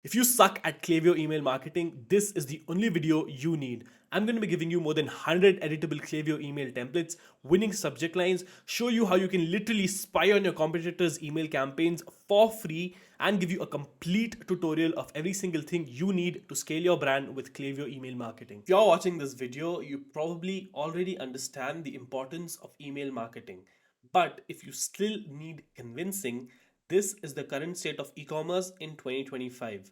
If you suck at Klaviyo email marketing, this is the only video you need. I'm going to be giving you more than 100 editable Klaviyo email templates, winning subject lines, show you how you can literally spy on your competitors' email campaigns for free, and give you a complete tutorial of every single thing you need to scale your brand with Klaviyo email marketing. If you're watching this video, you probably already understand the importance of email marketing. But if you still need convincing, this is the current state of e-commerce in 2025.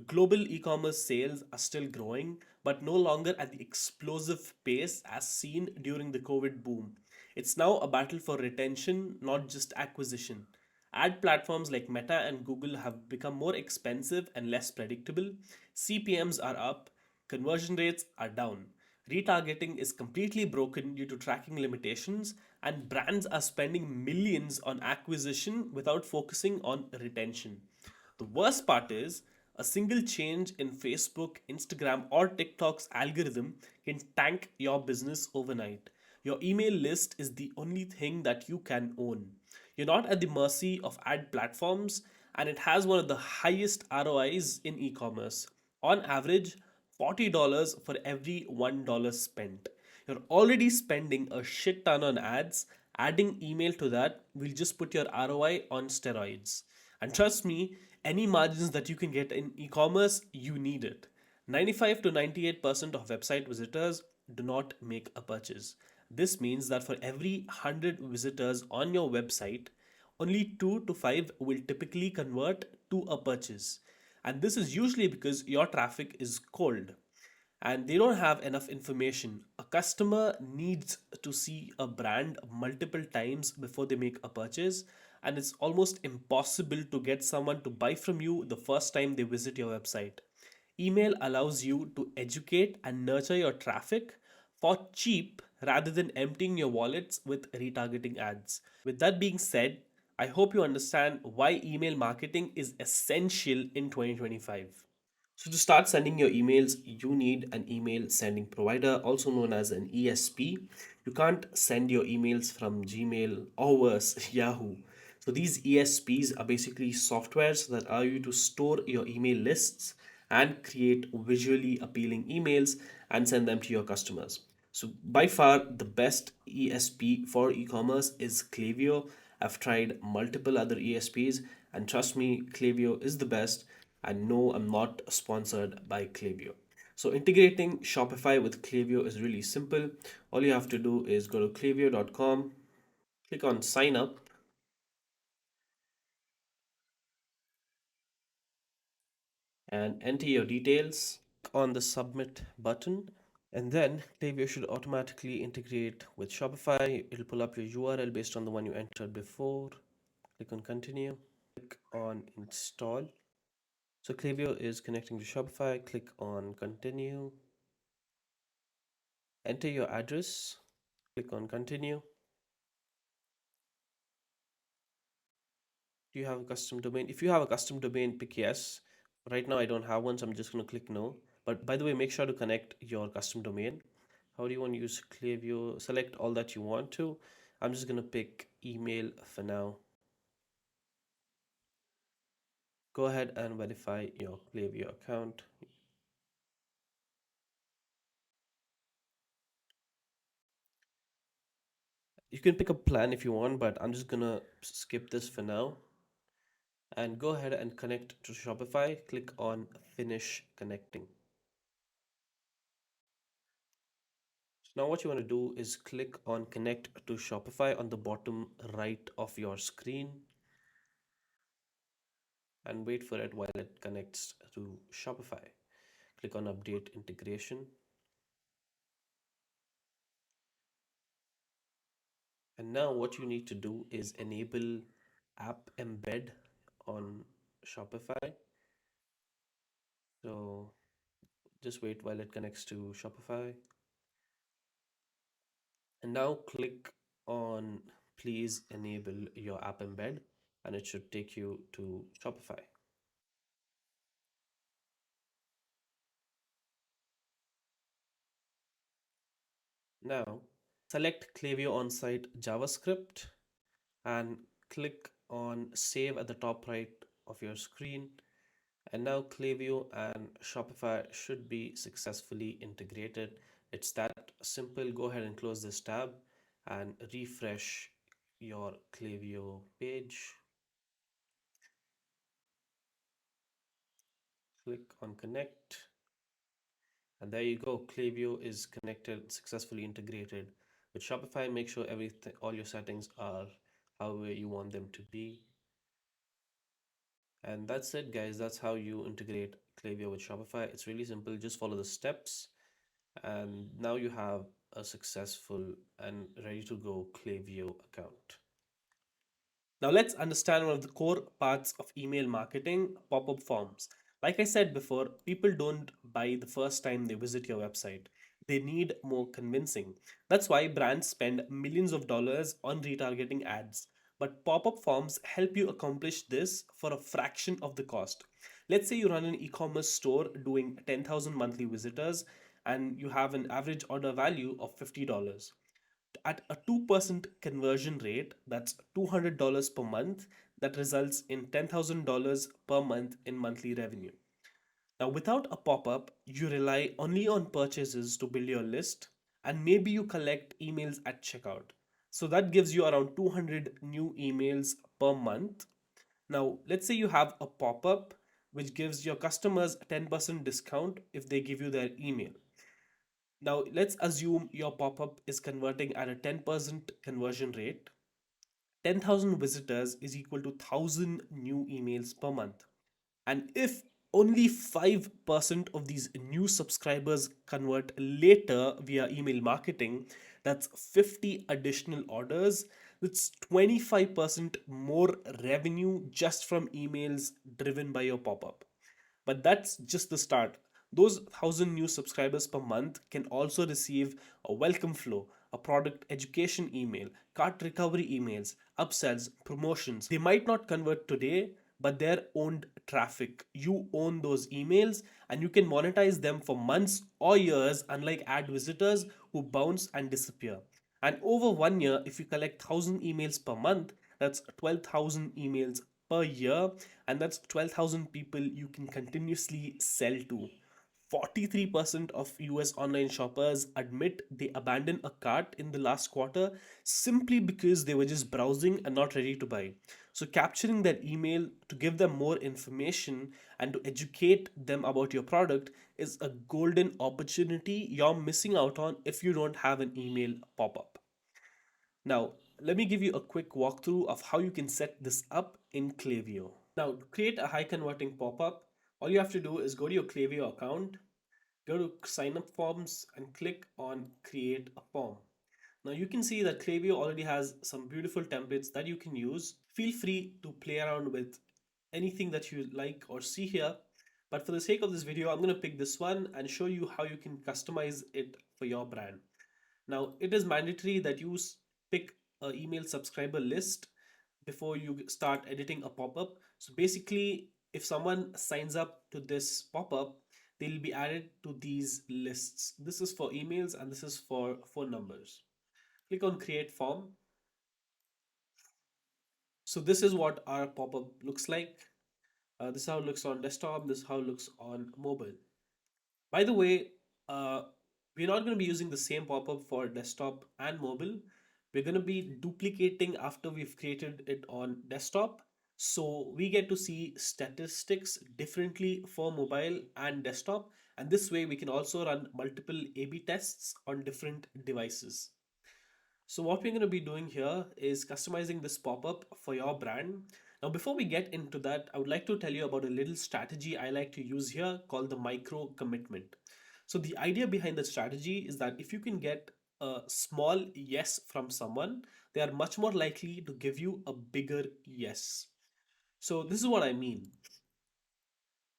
Global e-commerce sales are still growing, but no longer at the explosive pace as seen during the COVID boom. It's now a battle for retention, not just acquisition. Ad platforms like Meta and Google have become more expensive and less predictable. CPMs are up, conversion rates are down. Retargeting is completely broken due to tracking limitations, and brands are spending millions on acquisition without focusing on retention. The worst part is a single change in Facebook, Instagram, or TikTok's algorithm can tank your business overnight. Your email list is the only thing that you can own. You're not at the mercy of ad platforms, and it has one of the highest ROIs in e commerce. On average, $40 for every $1 spent. You're already spending a shit ton on ads. Adding email to that will just put your ROI on steroids. And trust me, any margins that you can get in e commerce, you need it. 95 to 98% of website visitors do not make a purchase. This means that for every 100 visitors on your website, only 2 to 5 will typically convert to a purchase. And this is usually because your traffic is cold and they don't have enough information. A customer needs to see a brand multiple times before they make a purchase, and it's almost impossible to get someone to buy from you the first time they visit your website. Email allows you to educate and nurture your traffic for cheap rather than emptying your wallets with retargeting ads. With that being said, I hope you understand why email marketing is essential in 2025. So to start sending your emails, you need an email sending provider, also known as an ESP. You can't send your emails from Gmail or worse, Yahoo. So these ESPs are basically softwares that allow you to store your email lists and create visually appealing emails and send them to your customers. So by far the best ESP for e-commerce is Klaviyo. I've tried multiple other ESPs and trust me, Klaviyo is the best. And no, I'm not sponsored by Klaviyo. So integrating Shopify with Klaviyo is really simple. All you have to do is go to klaviyo.com, click on sign up, and enter your details. Click on the submit button, and then Klaviyo should automatically integrate with Shopify. It'll pull up your URL based on the one you entered before. Click on continue, click on install. So Klaviyo is connecting to Shopify. Click on continue, enter your address, click on continue. Do you have a custom domain? If you have a custom domain, pick yes. Right now I don't have one, so I'm just going to click no. But by the way, make sure to connect your custom domain. How do you want to use Klaviyo? Select all that you want to. I'm just going to pick email for now. Go ahead and verify your Klaviyo account. You can pick a plan if you want, but I'm just going to skip this for now. And go ahead and connect to Shopify. Click on finish connecting. So now what you want to do is click on connect to Shopify on the bottom right of your screen and wait for it while it connects to Shopify. Click on update integration. And now what you need to do is enable app embed on Shopify. So just wait while it connects to Shopify. And now click on please enable your app embed and it should take you to Shopify. Now select Klaviyo on-site JavaScript and click on save at the top right of your screen And now Klaviyo and Shopify should be successfully integrated. It's that simple. Go ahead and close this tab and refresh your Klaviyo page. Click on connect. And there you go. Klaviyo is connected, successfully integrated with Shopify. Make sure everything, all your settings are however you want them to be. And that's it, guys. That's how you integrate Klaviyo with Shopify. It's really simple. Just follow the steps, and now you have a successful and ready to go Klaviyo account. Now let's understand one of the core parts of email marketing, pop-up forms. Like I said before, people don't buy the first time they visit your website. They need more convincing. That's why brands spend millions of dollars on retargeting ads. But pop-up forms help you accomplish this for a fraction of the cost. Let's say you run an e-commerce store doing 10,000 monthly visitors and you have an average order value of $50. At a 2% conversion rate, that's $200 per month, that results in $10,000 per month in monthly revenue. Now, without a pop up, you rely only on purchases to build your list, and maybe you collect emails at checkout. So that gives you around 200 new emails per month. Now, let's say you have a pop up which gives your customers a 10% discount if they give you their email. Now, let's assume your pop up is converting at a 10% conversion rate. 10,000 visitors is equal to 1,000 new emails per month. And if only 5% of these new subscribers convert later via email marketing, that's 50 additional orders. That's 25% more revenue just from emails driven by your pop up. But that's just the start. Those 1,000 new subscribers per month can also receive a welcome flow, a product education email, cart recovery emails, upsells, promotions. They might not convert today, but they're owned traffic. You own those emails and you can monetize them for months or years, unlike ad visitors who bounce and disappear. And over 1 year, if you collect 1,000 emails per month, that's 12,000 emails per year, and that's 12,000 people you can continuously sell to. 43% of US online shoppers admit they abandoned a cart in the last quarter simply because they were just browsing and not ready to buy. So, capturing their email to give them more information and to educate them about your product is a golden opportunity you're missing out on if you don't have an email pop up. Now, let me give you a quick walkthrough of how you can set this up in Klaviyo. Now, to create a high converting pop up, all you have to do is go to your Klaviyo account, go to sign up forms, and click on create a form. Now, you can see that Klaviyo already has some beautiful templates that you can use. Feel free to play around with anything that you like or see here. But for the sake of this video, I'm going to pick this one and show you how you can customize it for your brand. Now, it is mandatory that you pick an email subscriber list before you start editing a pop-up. So basically, if someone signs up to this pop-up, they'll be added to these lists. This is for emails and this is for phone numbers. Click on create form. So this is what our pop-up looks like. This is how it looks on desktop. This is how it looks on mobile. By the way, we're not going to be using the same pop-up for desktop and mobile. We're going to be duplicating after we've created it on desktop. So we get to see statistics differently for mobile and desktop. And this way we can also run multiple A/B tests on different devices. So what we're going to be doing here is customizing this pop-up for your brand. Now, before we get into that, I would like to tell you about a little strategy I like to use here called the micro commitment. So the idea behind the strategy is that if you can get a small yes from someone, they are much more likely to give you a bigger yes. So this is what I mean.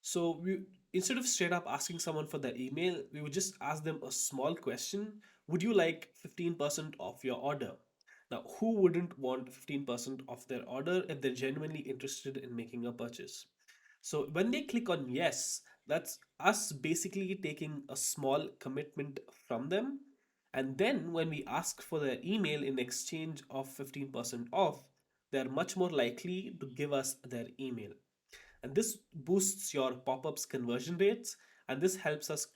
So we instead of straight up asking someone for their email, we would just ask them a small question. Would you like 15% off your order? Now, who wouldn't want 15% off their order if they're genuinely interested in making a purchase? So when they click on yes, that's us basically taking a small commitment from them. And then when we ask for their email in exchange of 15% off, they're much more likely to give us their email. And this boosts your pop-ups conversion rates, and this helps us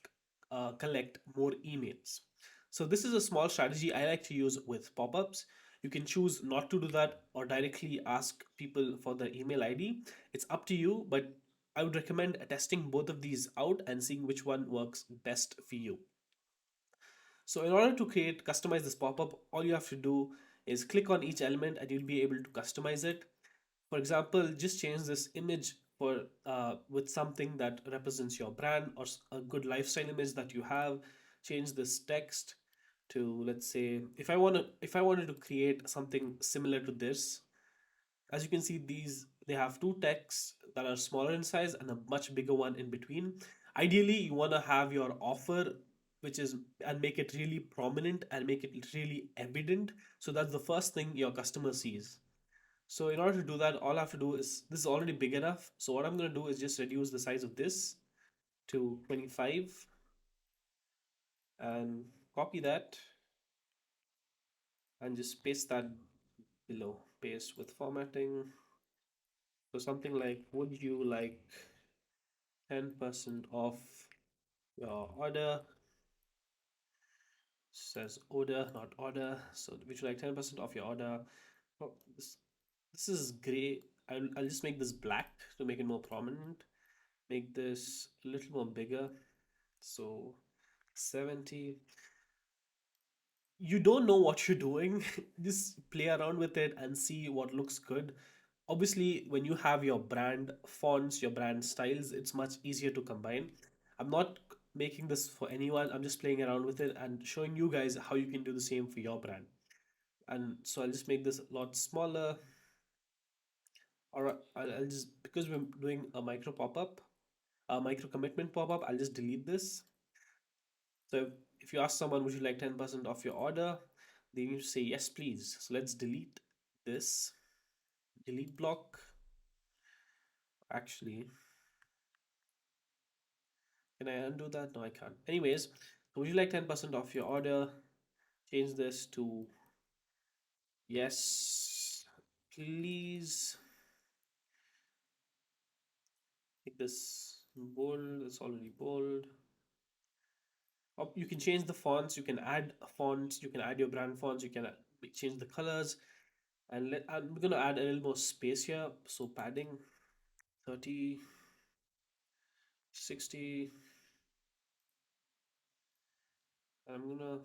collect more emails. So this is a small strategy I like to use with pop-ups. You can choose not to do that or directly ask people for their email ID. It's up to you, but I would recommend testing both of these out and seeing which one works best for you. So in order to customize this pop-up, all you have to do is click on each element and you'll be able to customize it. For example, just change this image for with something that represents your brand or a good lifestyle image that you have. Change this text to, let's say, if I wanted to create something similar to this, as you can see, these they have two texts that are smaller in size and a much bigger one in between. Ideally, you want to have your offer, which is, and make it really prominent and make it really evident, so that's the first thing your customer sees. So in order to do that, all I have to do is, this is already big enough, so what I'm going to do is just reduce the size of this to 25 and copy that and just paste that below. Paste with formatting. So something like, would you like 10% off your order? Says order, not order. So would you like 10% off your order? Oh, this is gray. I'll just make this black to make it more prominent. Make this a little more bigger. So 70. You don't know what you're doing. Just play around with it and see what looks good. Obviously, when you have your brand fonts, your brand styles, it's much easier to combine. I'm not making this for anyone, I'm just playing around with it and showing you guys how you can do the same for your brand. And so I'll just make this a lot smaller, or I'll just, because we're doing a micro pop-up, a micro commitment pop-up, I'll just delete this. So if you ask someone, would you like 10% off your order? They need to say yes, please. So let's delete this. Delete block. Actually, can I undo that? No, I can't. Anyways, so would you like 10% off your order? Change this to yes, please. Make this bold. It's already bold. You can change the fonts. You can add fonts. You can add your brand fonts. You can change the colors. And I'm gonna add a little more space here. So padding 30, 60. I'm gonna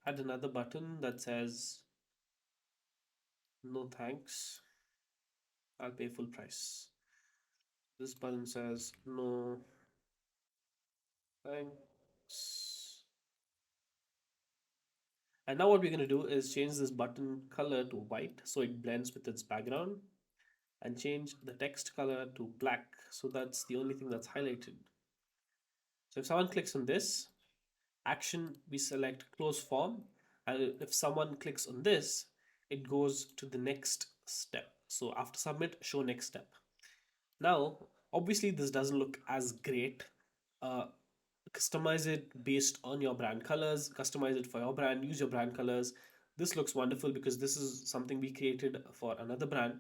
add another button that says no thanks. I'll pay full price. This button says no thanks. And now what we're gonna do is change this button color to white so it blends with its background, and change the text color to black so that's the only thing that's highlighted. So if someone clicks on this action, we select close form, and if someone clicks on this, it goes to the next step. So after submit, show next step. Now, obviously, this doesn't look as great. Uh, Customize it based on your brand colors, customize it for your brand, use your brand colors. This looks wonderful because this is something we created for another brand.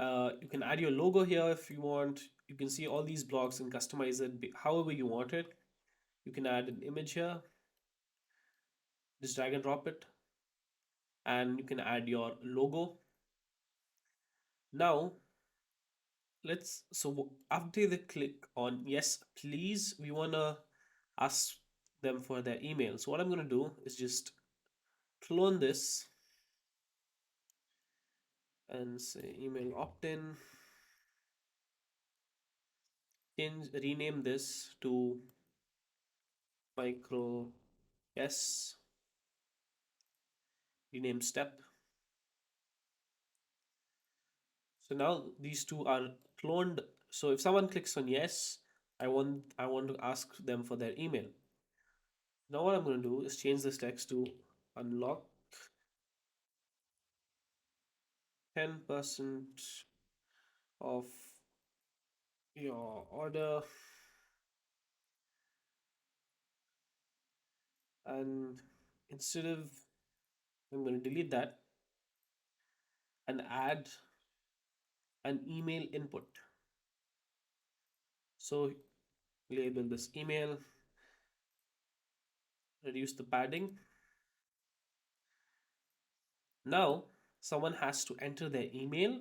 You can add your logo here if you want. You can see all these blocks and customize it however you want it. You can add an image here, just drag and drop it, and you can add your logo. Now, after they click on yes, please, we want to ask them for their email. So what I'm going to do is just clone this and say email opt-in, rename this to micro yes, rename step. So now these two are cloned. So if someone clicks on yes, I want to ask them for their email. Now what I'm going to do is change this text to unlock 10% of your order, and instead of, I'm going to delete that and add an email input. So label this email, reduce the padding. Now someone has to enter their email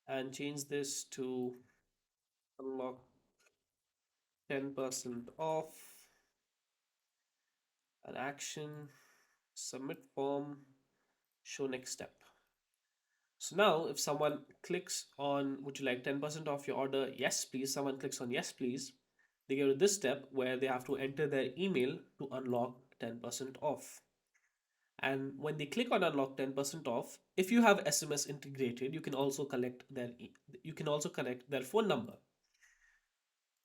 and change this to unlock 10% off, an action, submit form, show next step. So now if someone clicks on would you like 10% off your order? Yes, please. Someone clicks on yes, please. They go to this step where they have to enter their email to unlock 10% off. And when they click on unlock 10% off, if you have SMS integrated, you can also collect you can also connect their phone number.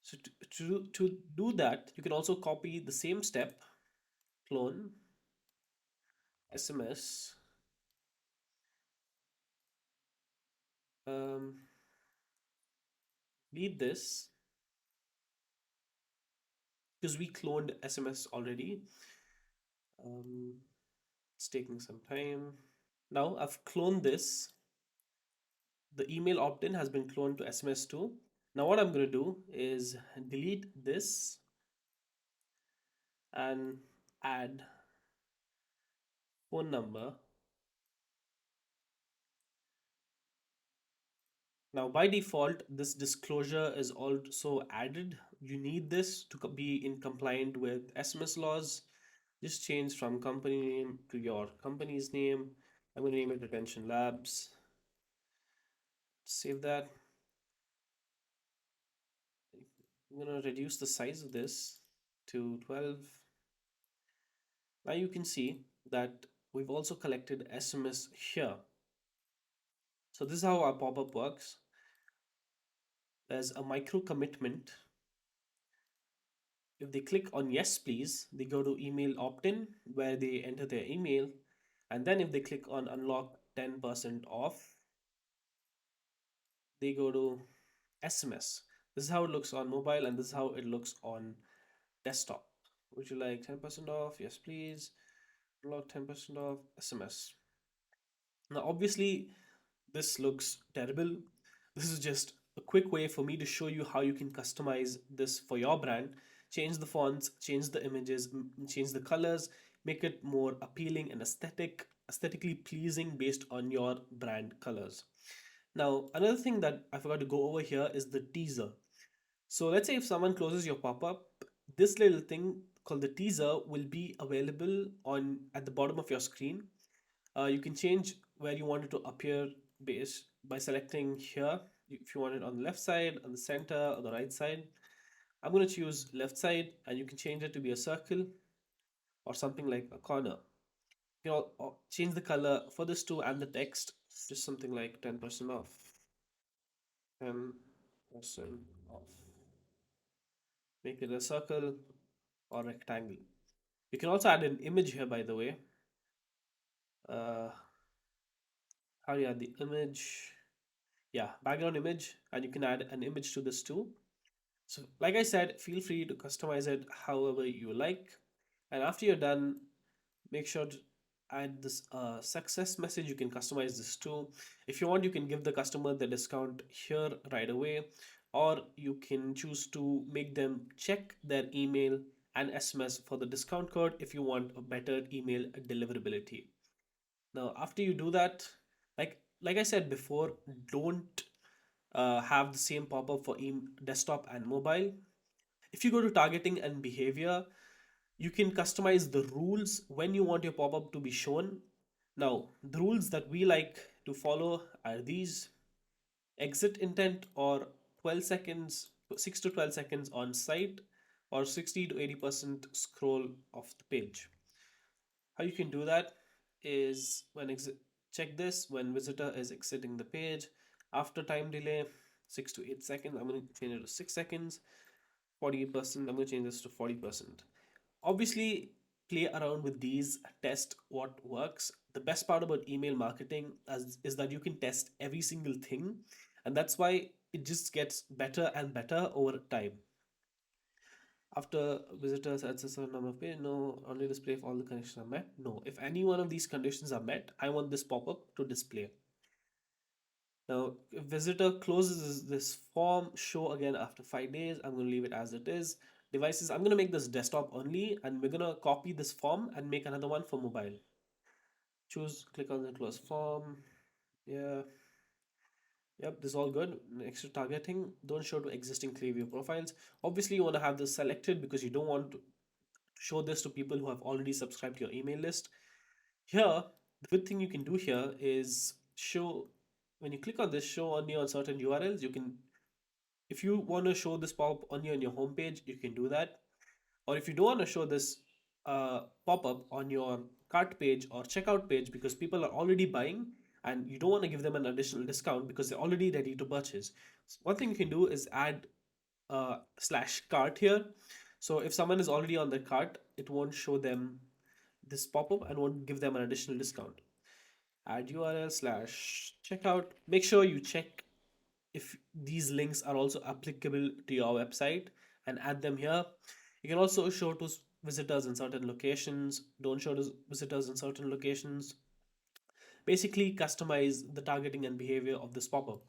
So to do that, you can also copy the same step, clone, SMS, um, leave this because we cloned SMS already. Um, it's taking some time. Now I've cloned this. The email opt-in has been cloned to SMS too. Now what I'm going to do is delete this and add phone number. Now by default, this disclosure is also added. You need this to be in compliant with SMS laws. Just change from company name to your company's name. I'm going to name it Retention Labs. Save that. I'm going to reduce the size of this to 12. Now you can see that we've also collected SMS here. So this is how our pop-up works. There's a micro commitment. If they click on yes, please, they go to email opt-in where they enter their email. And then if they click on unlock 10% off, they go to SMS. This is how it looks on mobile and this is how it looks on desktop. Would you like 10% off? Yes, please. Unlock 10% off SMS. Now, obviously, this looks terrible. This is just a quick way for me to show you how you can customize this for your brand. Change the fonts, change the images, change the colors, make it more appealing and aesthetically pleasing based on your brand colors. Now, another thing that I forgot to go over here is the teaser. So let's say if someone closes your pop-up, this little thing called the teaser will be available on at the bottom of your screen. You can change where you want it to appear based by selecting here. If you want it on the left side, on the center, or the right side. I'm going to choose left side and you can change it to be a circle or something like a corner. You can change the color for this too and the text, just something like 10% off. 10% off. Make it a circle or rectangle. You can also add an image here, by the way. Uh, how do you add the image? Yeah, background image, and you can add an image to this too. So, like I said, feel free to customize it however you like. And after you're done, make sure to add this success message. You can customize this too. If you want, you can give the customer the discount here right away, or you can choose to make them check their email and SMS for the discount code if you want a better email deliverability. Now, after you do that, like I said before, don't have the same pop-up for desktop and mobile. If you go to targeting and behavior, you can customize the rules when you want your pop-up to be shown. Now, the rules that we like to follow are these: exit intent or 12 seconds, 6 to 12 seconds on site, or 60 to 80% scroll of the page. How you can do that is check this when visitor is exiting the page. After time delay, 6 to 8 seconds, I'm going to change it to 6 seconds. 48%, I'm going to change this to 40%. Obviously, play around with these, test what works. The best part about email marketing is that you can test every single thing, and that's why it just gets better and better over time. After visitors access a number of page, no, only display if all the conditions are met. No, if any one of these conditions are met, I want this pop-up to display. Now, if visitor closes this form, show again after 5 days. I'm going to leave it as it is. Devices, I'm going to make this desktop only, and we're going to copy this form and make another one for mobile. Choose, click on the close form. Yeah, yep, this is all good. Next to targeting, don't show to existing Klaviyo profiles. Obviously, you want to have this selected because you don't want to show this to people who have already subscribed to your email list. Here, the good thing you can do here is show, when you click on this, show only on certain URLs. You can, if you want to show this pop only on your homepage, you can do that. Or if you don't want to show this pop-up on your cart page or checkout page because people are already buying and you don't want to give them an additional discount because they're already ready to purchase. So one thing you can do is add slash cart here. So if someone is already on the cart, it won't show them this pop-up and won't give them an additional discount. Add URL slash checkout. Make sure you check if these links are also applicable to your website and add them here. You can also show to visitors in certain locations, don't show to visitors in certain locations. Basically, customize the targeting and behavior of this pop up.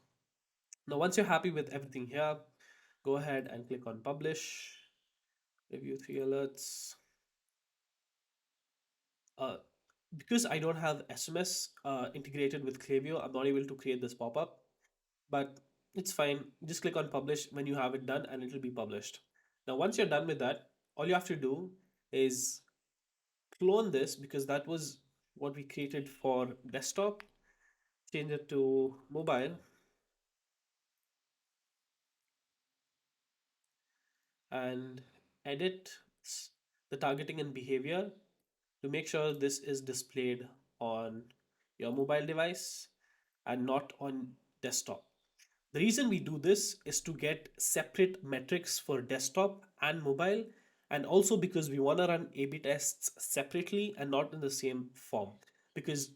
Now, once you're happy with everything here, go ahead and click on publish, review 3 alerts. Uh, because I don't have SMS integrated with Klaviyo, I'm not able to create this pop up, but it's fine. Just click on publish when you have it done and it'll be published. Now, once you're done with that, all you have to do is clone this because that was what we created for desktop, change it to mobile, and edit the targeting and behavior to make sure this is displayed on your mobile device and not on desktop. The reason we do this is to get separate metrics for desktop and mobile, and also because we want to run A B tests separately and not in the same form. Because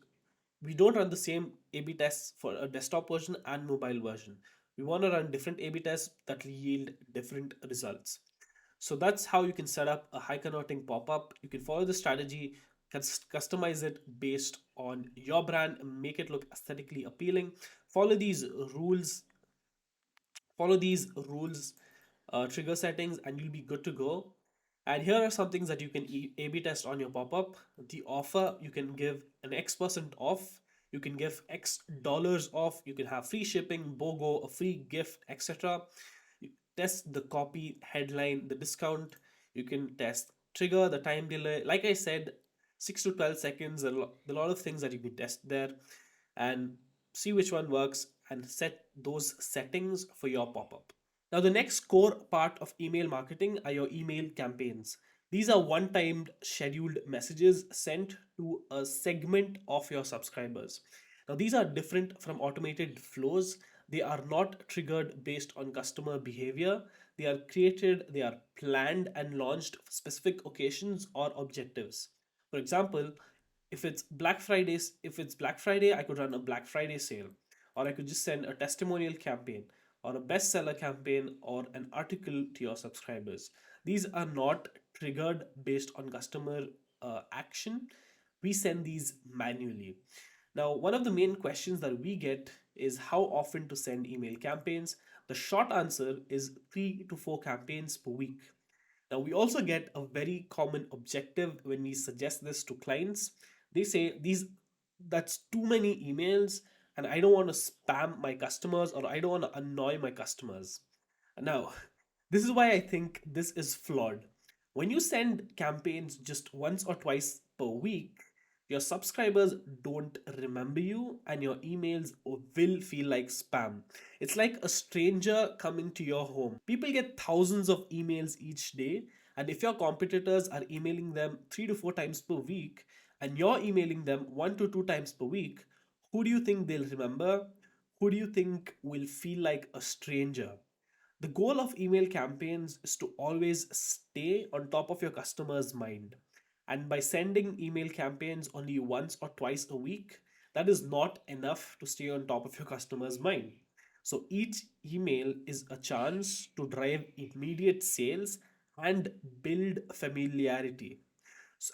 we don't run the same A B tests for a desktop version and mobile version. We want to run different A B tests that yield different results. So that's how you can set up a high converting pop up. You can follow the strategy, customize it based on your brand, and make it look aesthetically appealing. Follow these rules follow these rules, trigger settings, and you'll be good to go. And here are some things that you can A/B test on your pop-up. The offer, you can give an X% off. You can give X dollars off. You can have free shipping, BOGO, a free gift, etc. You test the copy, headline, the discount. You can test trigger, the time delay. Like I said, 6 to 12 seconds. A lot of things that you can test there and see which one works and set those settings for your pop-up. Now, the next core part of email marketing are your email campaigns. These are one-time scheduled messages sent to a segment of your subscribers. Now, these are different from automated flows. They are not triggered based on customer behavior. They are created, they are planned and launched for specific occasions or objectives. For example, if it's Black Friday, I could run a Black Friday sale, or I could just send a testimonial campaign or a bestseller campaign or an article to your subscribers. These are not triggered based on customer action. We send these manually. Now, one of the main questions that we get is how often to send email campaigns. The short answer is 3 to 4 campaigns per week. Now, we also get a very common objective when we suggest this to clients. They say that's too many emails and I don't want to spam my customers or I don't want to annoy my customers. Now, this is why I think this is flawed. When you send campaigns just once or twice per week, your subscribers don't remember you and your emails will feel like spam. It's like a stranger coming to your home. People get thousands of emails each day, and if your competitors are emailing them 3 to 4 times per week and you're emailing them 1 to 2 times per week, who do you think they'll remember? Who do you think will feel like a stranger? The goal of email campaigns is to always stay on top of your customer's mind. And by sending email campaigns only once or twice a week, that is not enough to stay on top of your customer's mind. So each email is a chance to drive immediate sales and build familiarity.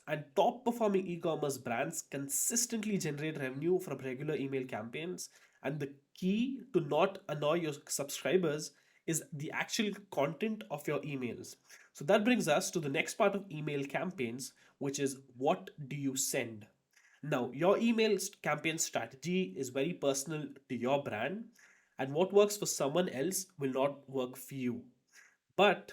And top performing e-commerce brands consistently generate revenue from regular email campaigns. And the key to not annoy your subscribers is the actual content of your emails. So that brings us to the next part of email campaigns, which is what do you send? Now, your email campaign strategy is very personal to your brand, and what works for someone else will not work for you. But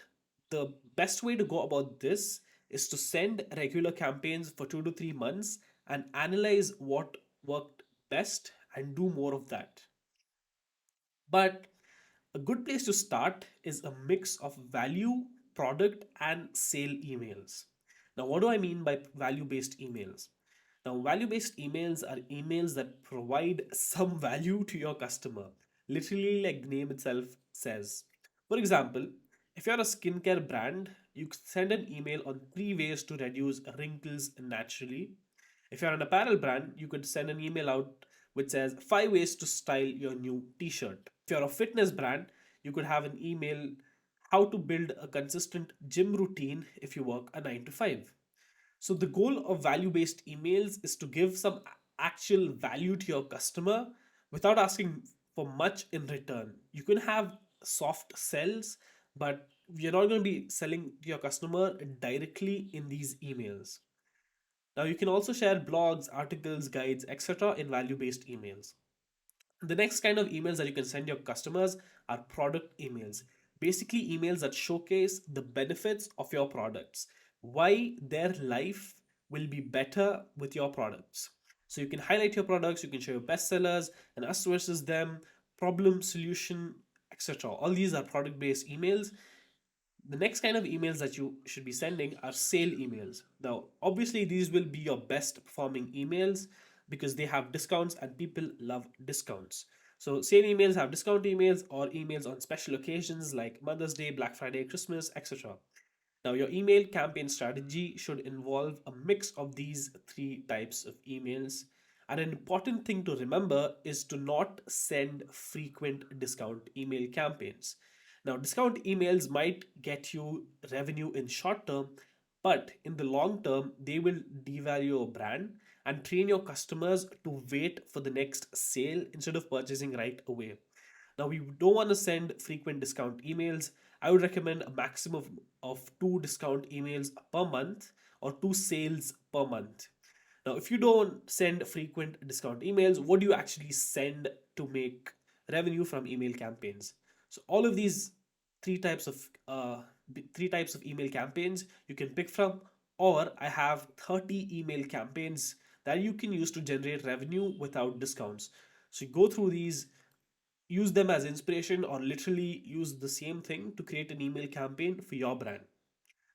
the best way to go about this is to send regular campaigns for 2 to 3 months and analyze what worked best and do more of that. But a good place to start is a mix of value, product, and sale emails. Now, what do I mean by value based emails? Now, value based emails are emails that provide some value to your customer, literally, like the name itself says. For example, if you're a skincare brand, you send an email on 3 ways to reduce wrinkles naturally. If you're an apparel brand, you could send an email out which says 5 ways to style your new t shirt. If you're a fitness brand, you could have an email how to build a consistent gym routine if you work a 9 to 5. So, the goal of value based emails is to give some actual value to your customer without asking for much in return. You can have soft sells, but you're not going to be selling to your customer directly in these emails. Now, you can also share blogs, articles, guides, etc. in value based emails. The next kind of emails that you can send your customers are product emails. Basically, emails that showcase the benefits of your products, why their life will be better with your products. So you can highlight your products, you can show your bestsellers and us versus them, problem, solution, etc. All these are product based emails. The next kind of emails that you should be sending are sale emails. Now, obviously, these will be your best performing emails because they have discounts and people love discounts. So, sale emails have discount emails or emails on special occasions like Mother's Day, Black Friday, Christmas, etc. Now, your email campaign strategy should involve a mix of these three types of emails. And an important thing to remember is to not send frequent discount email campaigns. Now, discount emails might get you revenue in short term, but in the long term, they will devalue your brand and train your customers to wait for the next sale instead of purchasing right away. Now, we don't want to send frequent discount emails. I would recommend a maximum of 2 discount emails per month or 2 sales per month. Now, if you don't send frequent discount emails, what do you actually send to make revenue from email campaigns? So, all of these three types of three types of email campaigns you can pick from, or I have 30 email campaigns that you can use to generate revenue without discounts. So, you go through these, use them as inspiration, or literally use the same thing to create an email campaign for your brand.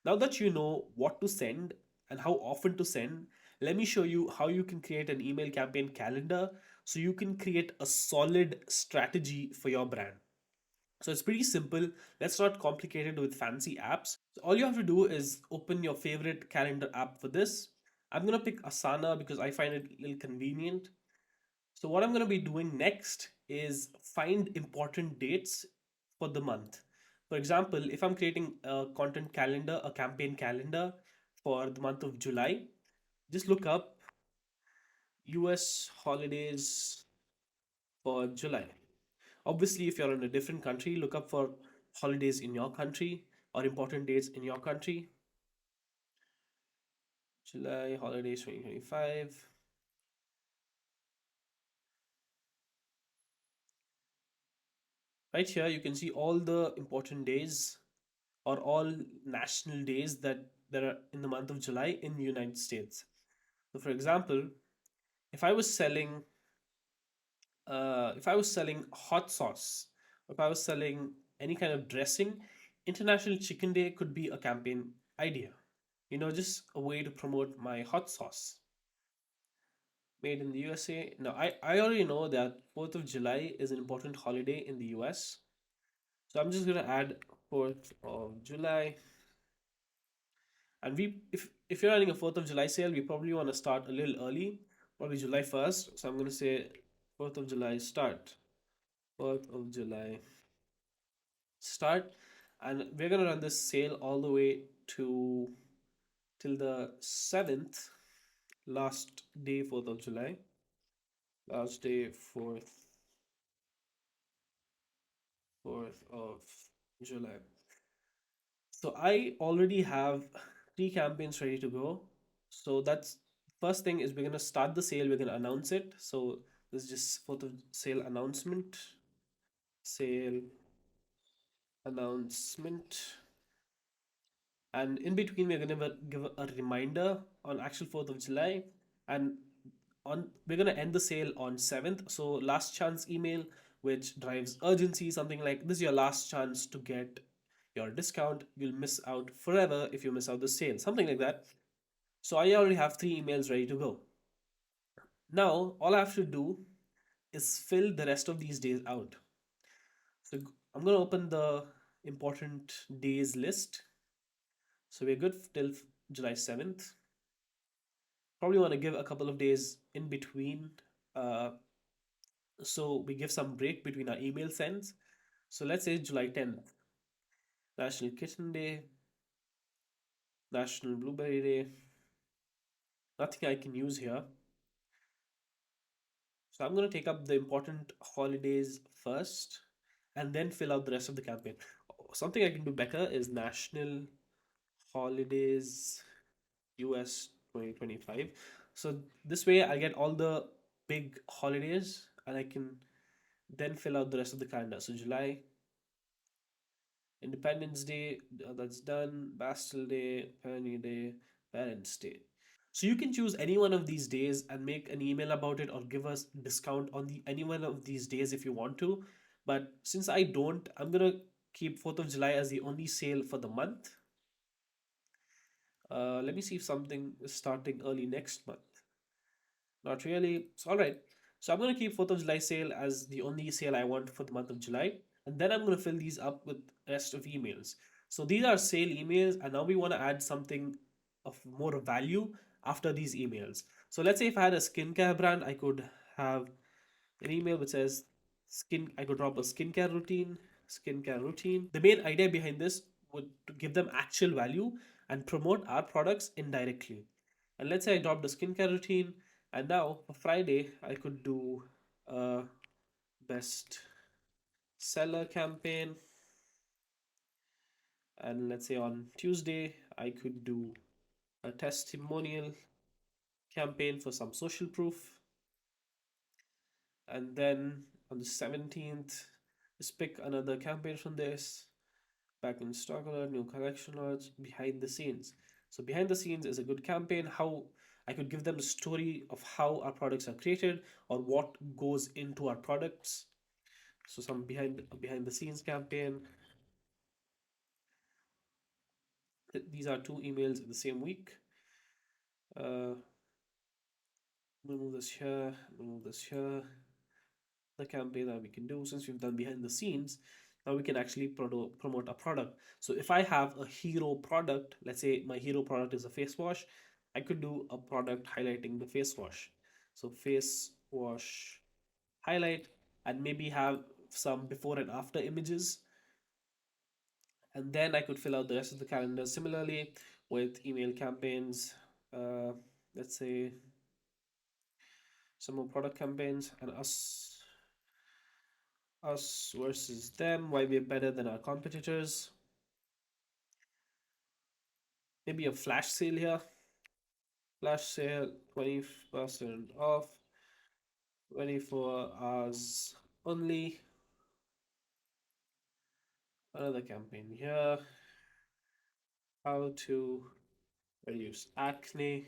Now that you know what to send and how often to send, let me show you how you can create an email campaign calendar so you can create a solid strategy for your brand. So it's pretty simple. Let's not complicate it with fancy apps. So all you have to do is open your favorite calendar app for this. I'm gonna pick Asana because I find it a little convenient. So what I'm going to be doing next is find important dates for the month. For example, if I'm creating a content calendar, a campaign calendar for the month of July, just look up US holidays for July. Obviously, if you're in a different country, look up for holidays in your country or important dates in your country. July holidays 2025. Right here, you can see all the important days or all national days that there are in the month of July in the United States. So, for example, if I was selling, if I was selling hot sauce, if I was selling any kind of dressing, International Chicken Day could be a campaign idea. You know, just a way to promote my hot sauce made in the USA. Now, I already know that 4th of July is an important holiday in the US. So I'm just gonna add 4th of July. And if you're running a 4th of July sale, we probably want to start a little early, probably July 1st. So I'm going to say 4th of July start. 4th of July start. And we're going to run this sale all the way to till the 7th, last day 4th of July. Last day 4th. 4th of July. So I already have three campaigns ready to go. So that's first thing is we're gonna start the sale, we're gonna announce it. So this is just for the sale announcement, sale announcement. And in between we're gonna give a reminder on actual 4th of July, and on we're gonna end the sale on 7th. So last chance email, which drives urgency, something like this is your last chance to get your discount. You'll miss out forever if you miss out the sale, something like that. So I already have three emails ready to go. Now all I have to do is fill the rest of these days out. So I'm gonna open the important days list. So we're good till July 7th. Probably want to give a couple of days in between. Uh, so we give some break between our email sends. So let's say July 10th, National Kitten Day, National Blueberry Day. Nothing I can use here. So I'm going to take up the important holidays first and then fill out the rest of the campaign. Something I can do better is National Holidays US 2025. So this way I get all the big holidays and I can then fill out the rest of the calendar. So July, Independence Day, that's done. Bastille Day, Family Day, Parents Day. So you can choose any one of these days and make an email about it or give us discount on the any one of these days if you want to. But since I don't, I'm gonna keep 4th of July as the only sale for the month. Let me see if something is starting early next month. Not really. It's all right. So I'm going to keep 4th of July sale as the only sale I want for the month of July. And then I'm going to fill these up with rest of emails. So these are sale emails. And now we want to add something of more value after these emails. So let's say if I had a skincare brand, I could have an email which says I could drop a skincare routine. The main idea behind this would to give them actual value and promote our products indirectly. And let's say I dropped a skincare routine, and now for Friday I could do a best seller campaign, and let's say on Tuesday I could do a testimonial campaign for some social proof, and then on the 17th just pick another campaign from this. Back in stock alert, new collection alerts, behind the scenes. So behind the scenes is a good campaign. How I could give them a story of how our products are created or what goes into our products. So some behind the scenes campaign. These are two emails in the same week. I'm gonna move this here, move this here. The campaign that we can do since we've done behind the scenes, now we can actually promote a product. So if I have a hero product, let's say my hero product is a face wash, I could do a product highlighting the face wash. So face wash highlight, and maybe have some before and after images, and then I could fill out the rest of the calendar similarly with email campaigns. uh, let's say some more product campaigns and us versus them, why we're better than our competitors. Maybe a flash sale here. Flash sale, 20% off, 24 hours only. Another campaign here. How to reduce acne.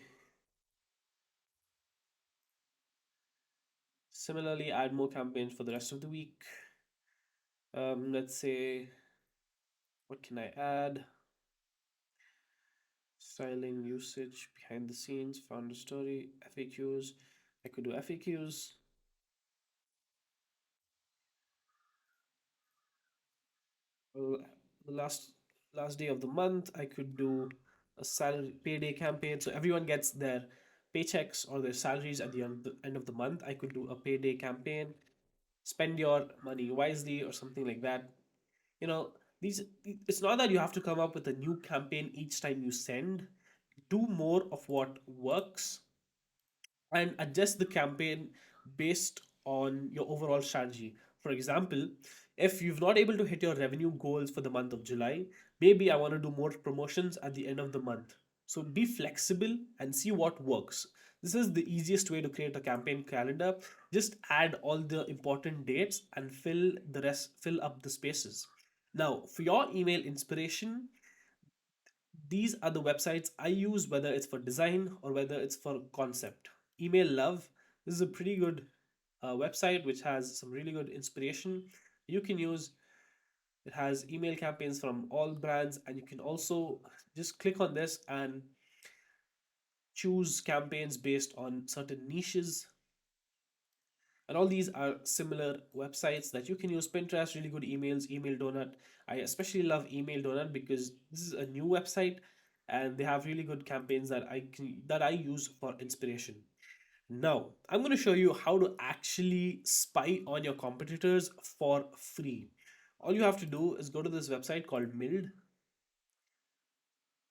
Similarly, add more campaigns for the rest of the week. Let's say, what can I add? Styling, usage, behind the scenes, founder story, FAQs. I could do FAQs. Well, the last day of the month, I could do a salary payday campaign. So everyone gets their paychecks or their salaries at the end of the month. I could do a payday campaign. Spend your money wisely or something like that. You know, these it's not that you have to come up with a new campaign each time you send. Do more of what works and adjust the campaign based on your overall strategy. For example, If you've not able to hit your revenue goals for the month of July, maybe I want to do more promotions at the end of the month. So be flexible and see what works. This is the easiest way to create a campaign calendar. Just add all the important dates and fill up the spaces. Now, for your email inspiration, these are the websites I use, whether it's for design or whether it's for concept. Email Love, this is a pretty good website which has some really good inspiration you can use. It has email campaigns from all brands, and you can also just click on this and choose campaigns based on certain niches. And all these are similar websites that you can use. Pinterest, really good emails. Email Donut, I especially love Email Donut because this is a new website and they have really good campaigns that I use for inspiration. Now, I'm going to show you how to actually spy on your competitors for free. All you have to do is go to this website called Mild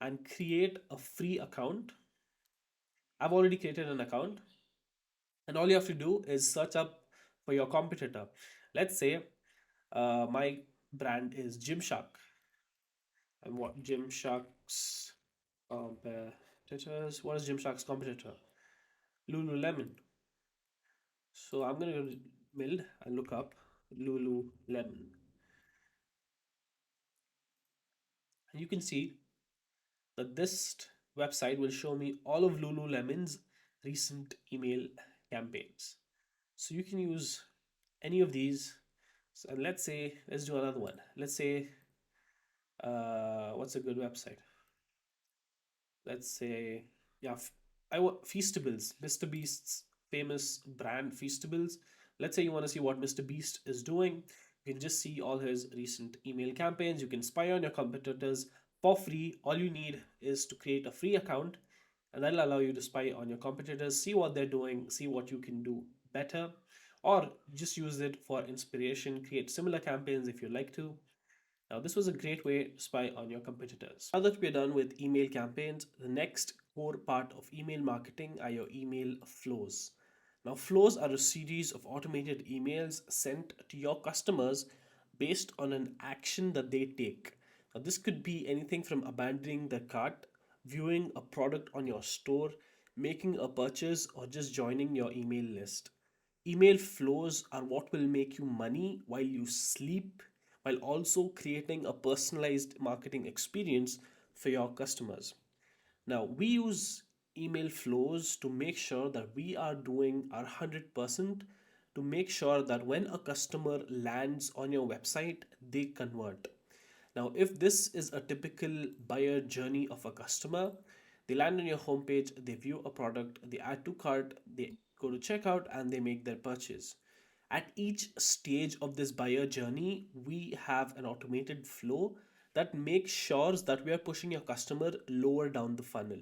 and create a free account. I've already created an account, and all you have to do is search up for your competitor. Let's say my brand is Gymshark, and what Gymshark's competitors? What is Gymshark's competitor? Lululemon. So I'm gonna go to Mild and look up Lululemon, and you can see that this website will show me all of Lululemon's recent email campaigns. So you can use any of these. So let's say, let's do another one. Let's say, what's a good website? Let's say, yeah, I want Feastables, Mr. Beast's famous brand Feastables. Let's say you want to see what Mr. Beast is doing. You can just see all his recent email campaigns. You can spy on your competitors for free. All you need is to create a free account, and that'll allow you to spy on your competitors, see what they're doing, see what you can do better, or just use it for inspiration, create similar campaigns if you like to. Now, this was a great way to spy on your competitors. Now that we're done with email campaigns, the next core part of email marketing are your email flows. Now, flows are a series of automated emails sent to your customers based on an action that they take. Now, this could be anything from abandoning the cart, viewing a product on your store, making a purchase, or just joining your email list. Email flows are what will make you money while you sleep, while also creating a personalized marketing experience for your customers. Now, we use email flows to make sure that we are doing our 100% to make sure that when a customer lands on your website, they convert. Now, if this is a typical buyer journey of a customer, they land on your homepage, they view a product, they add to cart, they go to checkout, and they make their purchase. At each stage of this buyer journey, we have an automated flow that makes sure that we are pushing your customer lower down the funnel.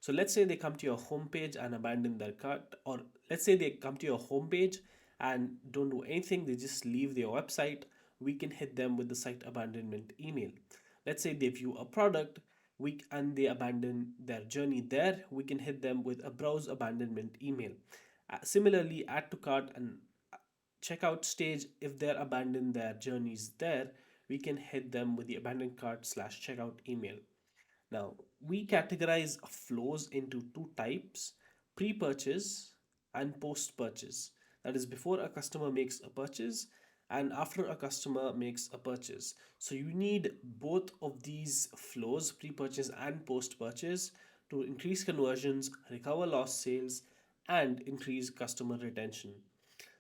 So let's say they come to your homepage and abandon their cart, or let's say they come to your homepage and don't do anything, they just leave their website. We can hit them with the site abandonment email. Let's say they view a product and they abandon their journey there, we can hit them with a browse abandonment email. Similarly, add to cart and checkout stage, if they're abandoned their journeys there, we can hit them with the abandoned cart slash checkout email. Now, we categorize flows into two types: pre purchase and post purchase. That is before a customer makes a purchase and after a customer makes a purchase. So, you need both of these flows, pre purchase and post purchase, to increase conversions, recover lost sales, and increase customer retention.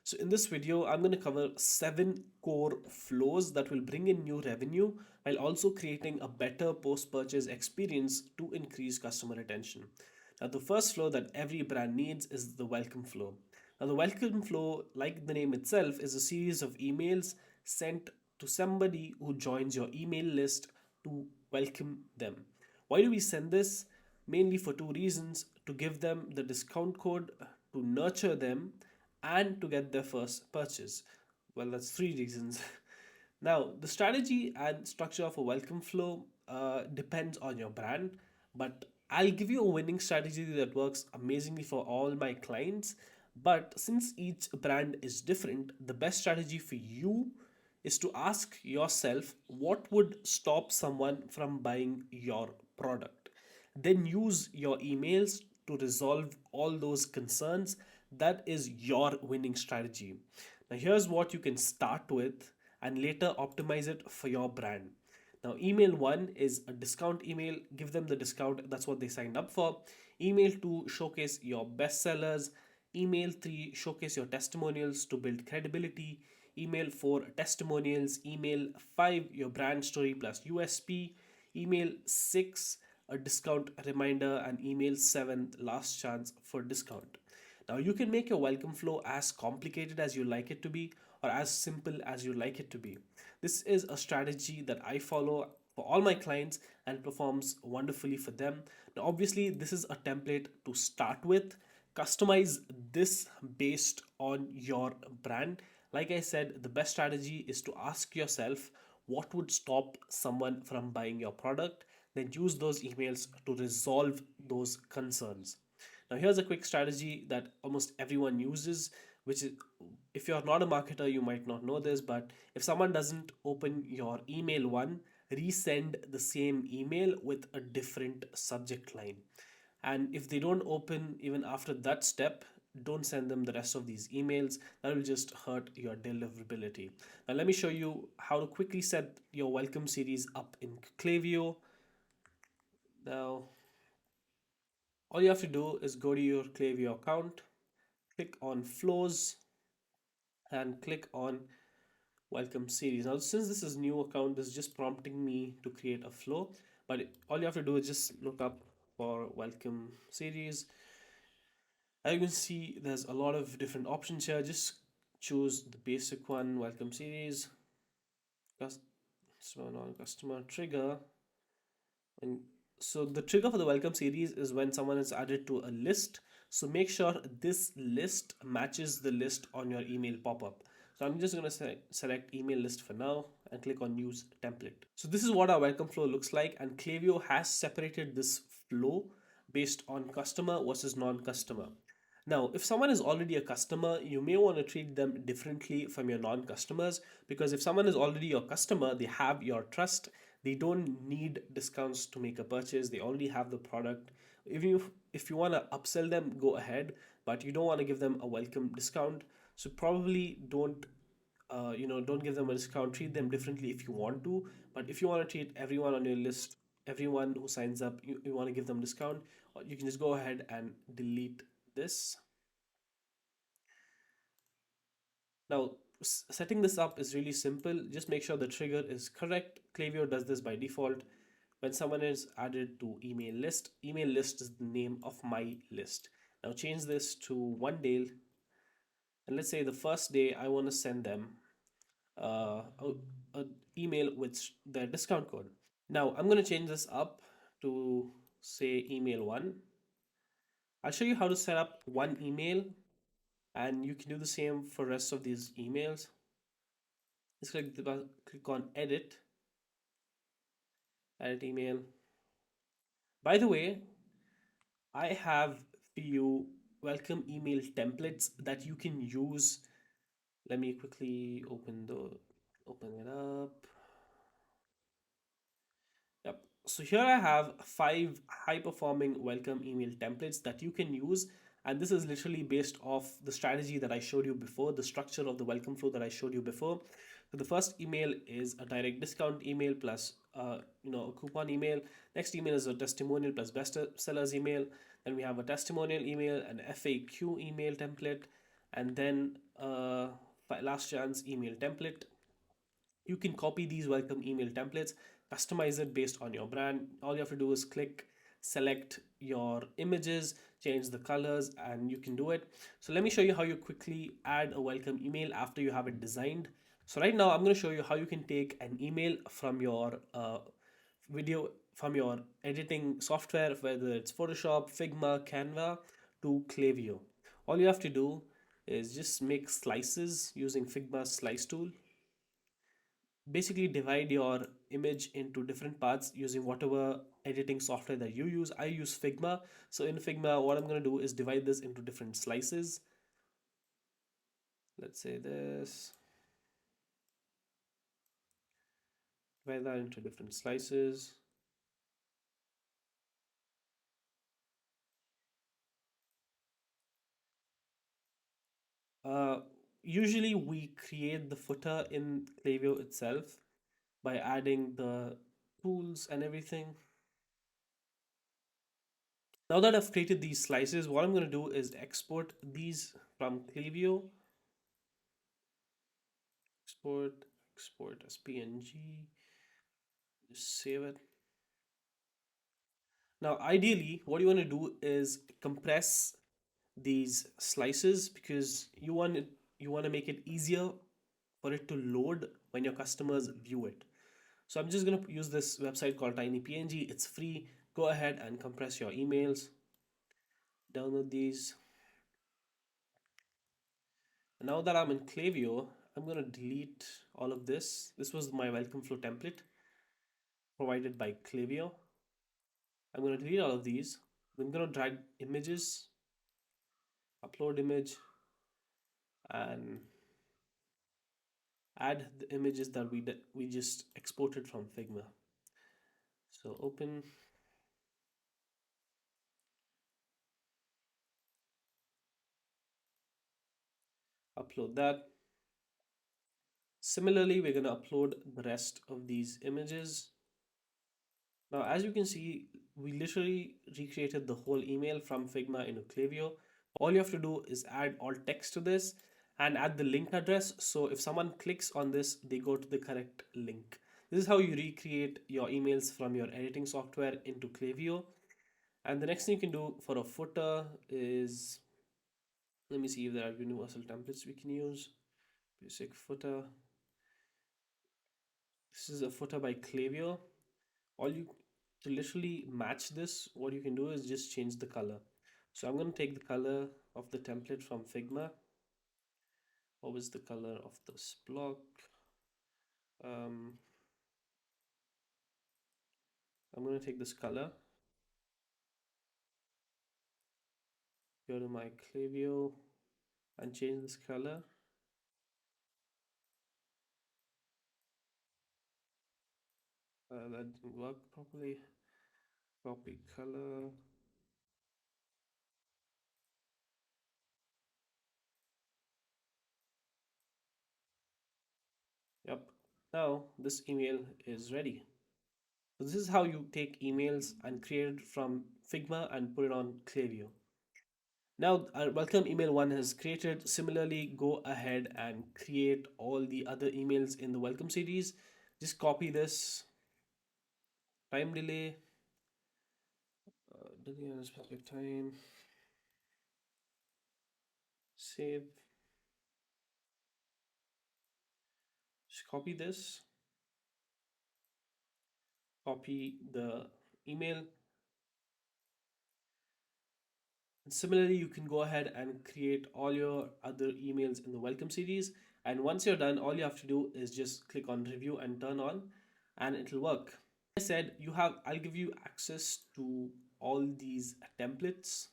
So in this video, I'm going to cover 7 core flows that will bring in new revenue while also creating a better post-purchase experience to increase customer retention. Now, the first flow that every brand needs is the welcome flow. Now, the welcome flow, like the name itself, is a series of emails sent to somebody who joins your email list to welcome them. Why do we send this? Mainly for two reasons: to give them the discount code, to nurture them, and to get their first purchase. Well, that's three reasons. Now, the strategy and structure of a welcome flow depends on your brand, but I'll give you a winning strategy that works amazingly for all my clients. But since each brand is different, the best strategy for you is to ask yourself what would stop someone from buying your product. Then use your emails to resolve all those concerns. That is your winning strategy. Now, here's what you can start with and later optimize it for your brand. Now, email one is a discount email. Give them the discount. That's what they signed up for. Email two, showcase your best sellers. Email three, showcase your testimonials to build credibility. Email four, testimonials. Email five, your brand story plus USP. Email six, a discount reminder. And email seven, last chance for discount. Now, you can make your welcome flow as complicated as you like it to be or as simple as you like it to be. This is a strategy that I follow for all my clients and performs wonderfully for them. Now, obviously, this is a template to start with. Customize this based on your brand. Like I said, the best strategy is to ask yourself what would stop someone from buying your product, then use those emails to resolve those concerns. Now, here's a quick strategy that almost everyone uses, which is, if you're not a marketer, you might not know this, but if someone doesn't open your email one, resend the same email with a different subject line. And if they don't open even after that step, don't send them the rest of these emails. That will just hurt your deliverability. Now, let me show you how to quickly set your welcome series up in Klaviyo. Now, all you have to do is go to your Klaviyo account, click on flows, and click on welcome series. Now, since this is new account, this is just prompting me to create a flow, but all you have to do is just look up for welcome series. As you can see, there's a lot of different options here. Just choose the basic one, welcome series, customer non-customer trigger. And so the trigger for the welcome series is when someone is added to a list. So make sure this list matches the list on your email pop-up. So I'm just going to select email list for now and click on use template. So this is what our welcome flow looks like, and Klaviyo has separated this flow based on customer versus non-customer. Now, if someone is already a customer, you may want to treat them differently from your non customers, because if someone is already your customer, they have your trust. They don't need discounts to make a purchase. They already have the product. If you want to upsell them, go ahead, but you don't want to give them a welcome discount. So probably don't give them a discount. Treat them differently if you want to, but if you want to treat everyone on your list, everyone who signs up, you want to give them discount, you can just go ahead and delete this. Now, setting this up is really simple. Just make sure the trigger is correct. Klaviyo does this by default. When someone is added to email list is the name of my list. Now change this to one day, and let's say the first day I want to send them a email with their discount code. Now I'm going to change this up to say email one. I'll show you how to set up one email, and you can do the same for rest of these emails. Just click on edit email. By the way, I have few welcome email templates that you can use. Let me quickly open it up. Yep. So here I have 5 high performing welcome email templates that you can use. And this is literally based off the strategy that I showed you before, the structure of the welcome flow that I showed you before. So the first email is a direct discount email plus a coupon email. Next email is a testimonial plus best sellers email. Then we have a testimonial email, an FAQ email template, and then last chance email template. You can copy these welcome email templates, customize it based on your brand. All you have to do is click, select your images, change the colors, and you can do it. So let me show you how you quickly add a welcome email after you have it designed. So right now I'm going to show you how you can take an email from your video, from your editing software, whether it's Photoshop, Figma, Canva, to Klaviyo. All you have to do is just make slices using Figma's slice tool. Basically divide your image into different parts using whatever editing software that you use. I use Figma. So in Figma, what I'm going to do is divide this into different slices. Let's say this. divide that into different slices. Uh, Usually we create the footer in Klaviyo itself by adding the tools and everything. Now that I've created these slices, what I'm going to do is export these from Klaviyo. Export, export as PNG. Just save it. Now, ideally, what you want to do is compress these slices because you want to make it easier for it to load when your customers view it. So I'm just going to use this website called TinyPNG. It's free. Go ahead and compress your emails. Download these. And now that I'm in Klaviyo, I'm going to delete all of this. This was my welcome flow template provided by Klaviyo. I'm going to delete all of these. I'm going to drag images, upload image, and add the images that we just exported from Figma. So open, upload that. Similarly, we're going to upload the rest of these images. Now, as you can see, we literally recreated the whole email from Figma into Klaviyo. All you have to do is add alt text to this and add the link address. So if someone clicks on this, they go to the correct link. This is how you recreate your emails from your editing software into Klaviyo. And the next thing you can do for a footer is, let me see if there are universal templates we can use. Basic footer. This is a footer by Klaviyo. All you to literally match this, what you can do is just change the color. So I'm going to take the color of the template from Figma. What was the color of this block? Um, I'm going to take this color, go to my Klaviyo and change this color. That didn't work properly. Copy color. Yep. Now this email is ready. So this is how you take emails and create it from Figma and put it on Klaviyo. Now our welcome email one has created. Similarly, go ahead and create all the other emails in the welcome series. Just copy this, time delay, delay on a specific time, save, just copy this, copy the email. And similarly, you can go ahead and create all your other emails in the welcome series. And once you're done, all you have to do is just click on review and turn on, and it'll work. I said I'll give you access to all these templates.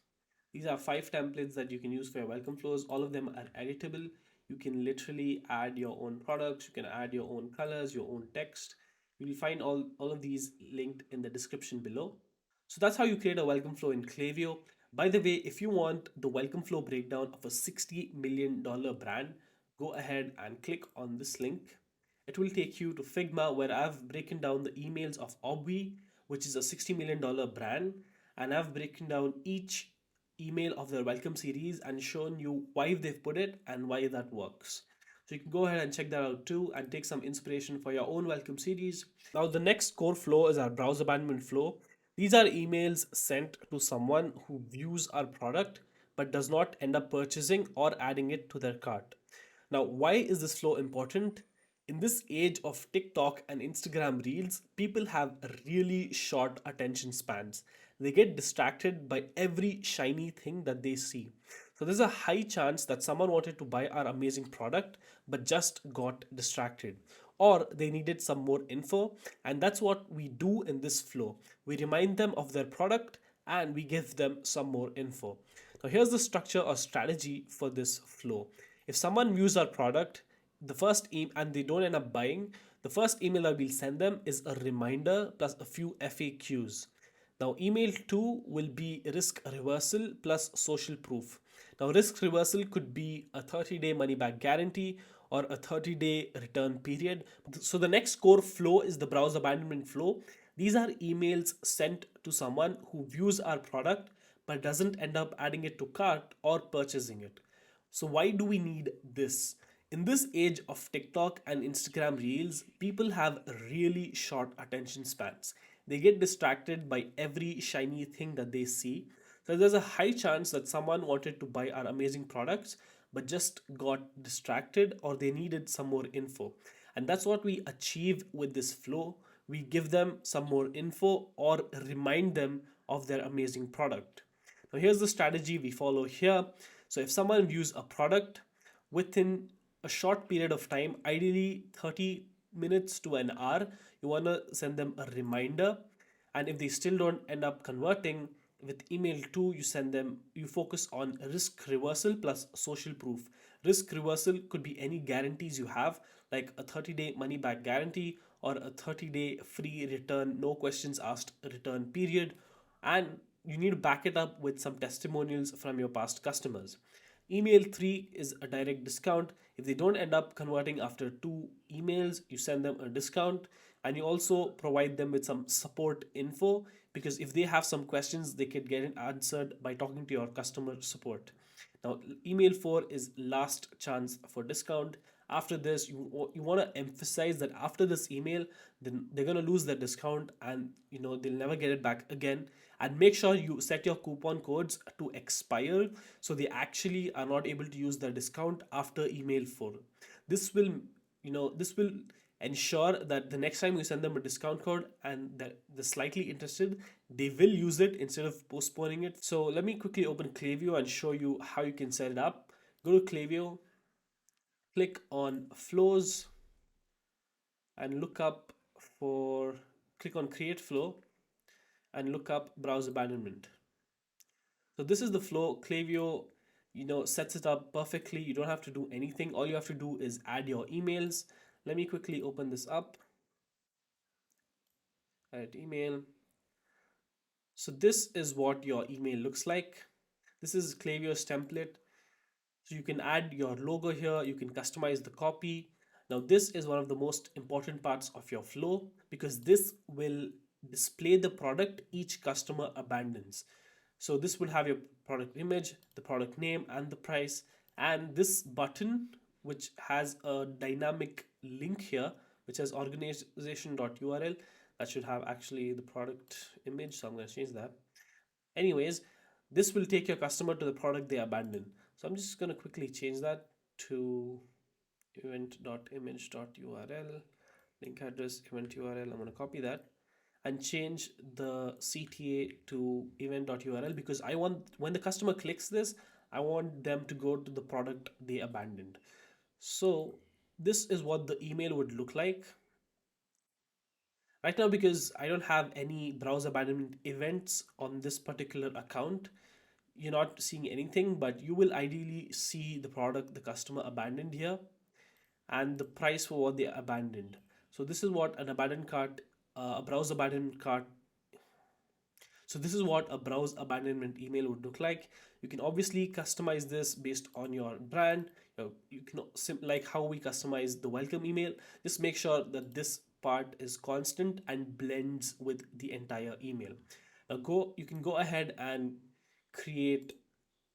These are 5 templates that you can use for your welcome flows. All of them are editable. You can literally add your own products, you can add your own colors, your own text. You will find all of these linked in the description below. So that's how you create a welcome flow in Klaviyo. By the way, if you want the welcome flow breakdown of a $60 million brand, go ahead and click on this link. It will take you to Figma where I've broken down the emails of Obvi, which is a $60 million brand, and I've broken down each email of their welcome series and shown you why they've put it and why that works. So you can go ahead and check that out too and take some inspiration for your own welcome series. Now the next core flow is our browse abandonment flow. These are emails sent to someone who views our product but does not end up purchasing or adding it to their cart. Now, why is this flow important? In this age of TikTok and Instagram Reels, people have really short attention spans. They get distracted by every shiny thing that they see. So, there's a high chance that someone wanted to buy our amazing product but just got distracted, or they needed some more info. And that's what we do in this flow. We remind them of their product and we give them some more info. Now, here's the structure or strategy for this flow. If someone views our product, the first email and they don't end up buying, The first email that we'll send them is a reminder plus a few FAQs. Now, email 2 will be risk reversal plus social proof. Now, risk reversal could be a 30-day money back guarantee or a 30-day return period. So, the next core flow is the browse abandonment flow. These are emails sent to someone who views our product but doesn't end up adding it to cart or purchasing it. So, why do we need this? In this age of TikTok and Instagram Reels, people have really short attention spans. They get distracted by every shiny thing that they see. So, there's a high chance that someone wanted to buy our amazing products but just got distracted or they needed some more info. And that's what we achieve with this flow. We give them some more info or remind them of their amazing product. Now, here's the strategy we follow here. So, if someone views a product within a short period of time, ideally 30 minutes to an hour, you want to send them a reminder. And if they still don't end up converting, with email 2, you send them, you focus on risk reversal plus social proof. Risk reversal could be any guarantees you have, like a 30-day money back guarantee or a 30-day free return, no questions asked return period, and you need to back it up with some testimonials from your past customers. Email 3 is a direct discount. If they don't end up converting after 2 emails, you send them a discount and you also provide them with some support info, because if they have some questions, they can get it answered by talking to your customer support. Now, email 4 is last chance for discount. After this, you want to emphasize that after this email, then they're going to lose their discount and they'll never get it back again. And make sure you set your coupon codes to expire so they actually are not able to use their discount after email 4. This will ensure that the next time you send them a discount code and that they're slightly interested, they will use it instead of postponing it. So let me quickly open Klaviyo and show you how you can set it up. Go to Klaviyo, click on flows and look up for, click on create flow and look up browse abandonment. So this is the flow. Klaviyo, sets it up perfectly. You don't have to do anything. All you have to do is add your emails. Let me quickly open this up. Add email. So this is what your email looks like. This is Klaviyo's template. So you can add your logo here. You can customize the copy. Now this is one of the most important parts of your flow because this will display the product each customer abandons. So this will have your product image, the product name and the price, and this button which has a dynamic link here which has organization.url, that should have actually the product image, so I'm going to change that. Anyways, this will take your customer to the product they abandoned. So I'm just going to quickly change that to event.image.url, link address event URL. I'm going to copy that and change the CTA to event.url because I want, when the customer clicks this, I want them to go to the product they abandoned. So this is what the email would look like. Right now, because I don't have any browse abandonment events on this particular account, you're not seeing anything, but you will ideally see the product the customer abandoned here and the price for what they abandoned. So this is what an abandoned cart, a browse abandoned cart. So this is what a browse abandonment email would look like. You can obviously customize this based on your brand. You can like how we customize the welcome email. Just make sure that this part is constant and blends with the entire email. Now you can go ahead and create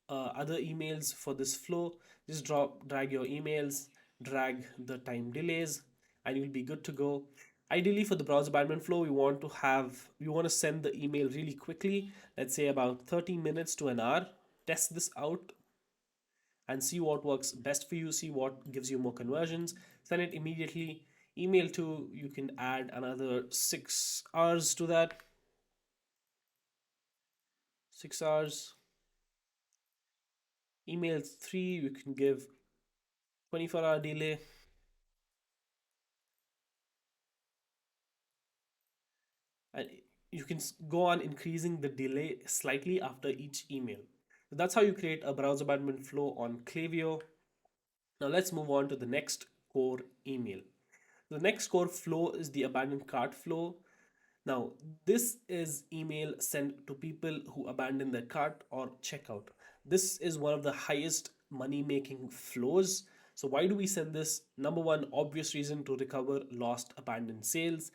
other emails for this flow. Just drag your emails, drag the time delays, and you'll be good to go. Ideally, for the browse abandonment flow, we want to send the email really quickly. Let's say about 30 minutes to an hour. Test this out and see what works best for you. See what gives you more conversions. Send it immediately. Email 2, you can add another 6 hours to that. 6 hours. Email 3, you can give 24-hour delay. And you can go on increasing the delay slightly after each email. So that's how you create a browse abandonment flow on Klaviyo. Now let's move on to the next core email. The next core flow is the abandoned cart flow. Now, this is email sent to people who abandon their cart or checkout. This is one of the highest money making flows. So, why do we send this? Number one, obvious reason to recover lost abandoned sales.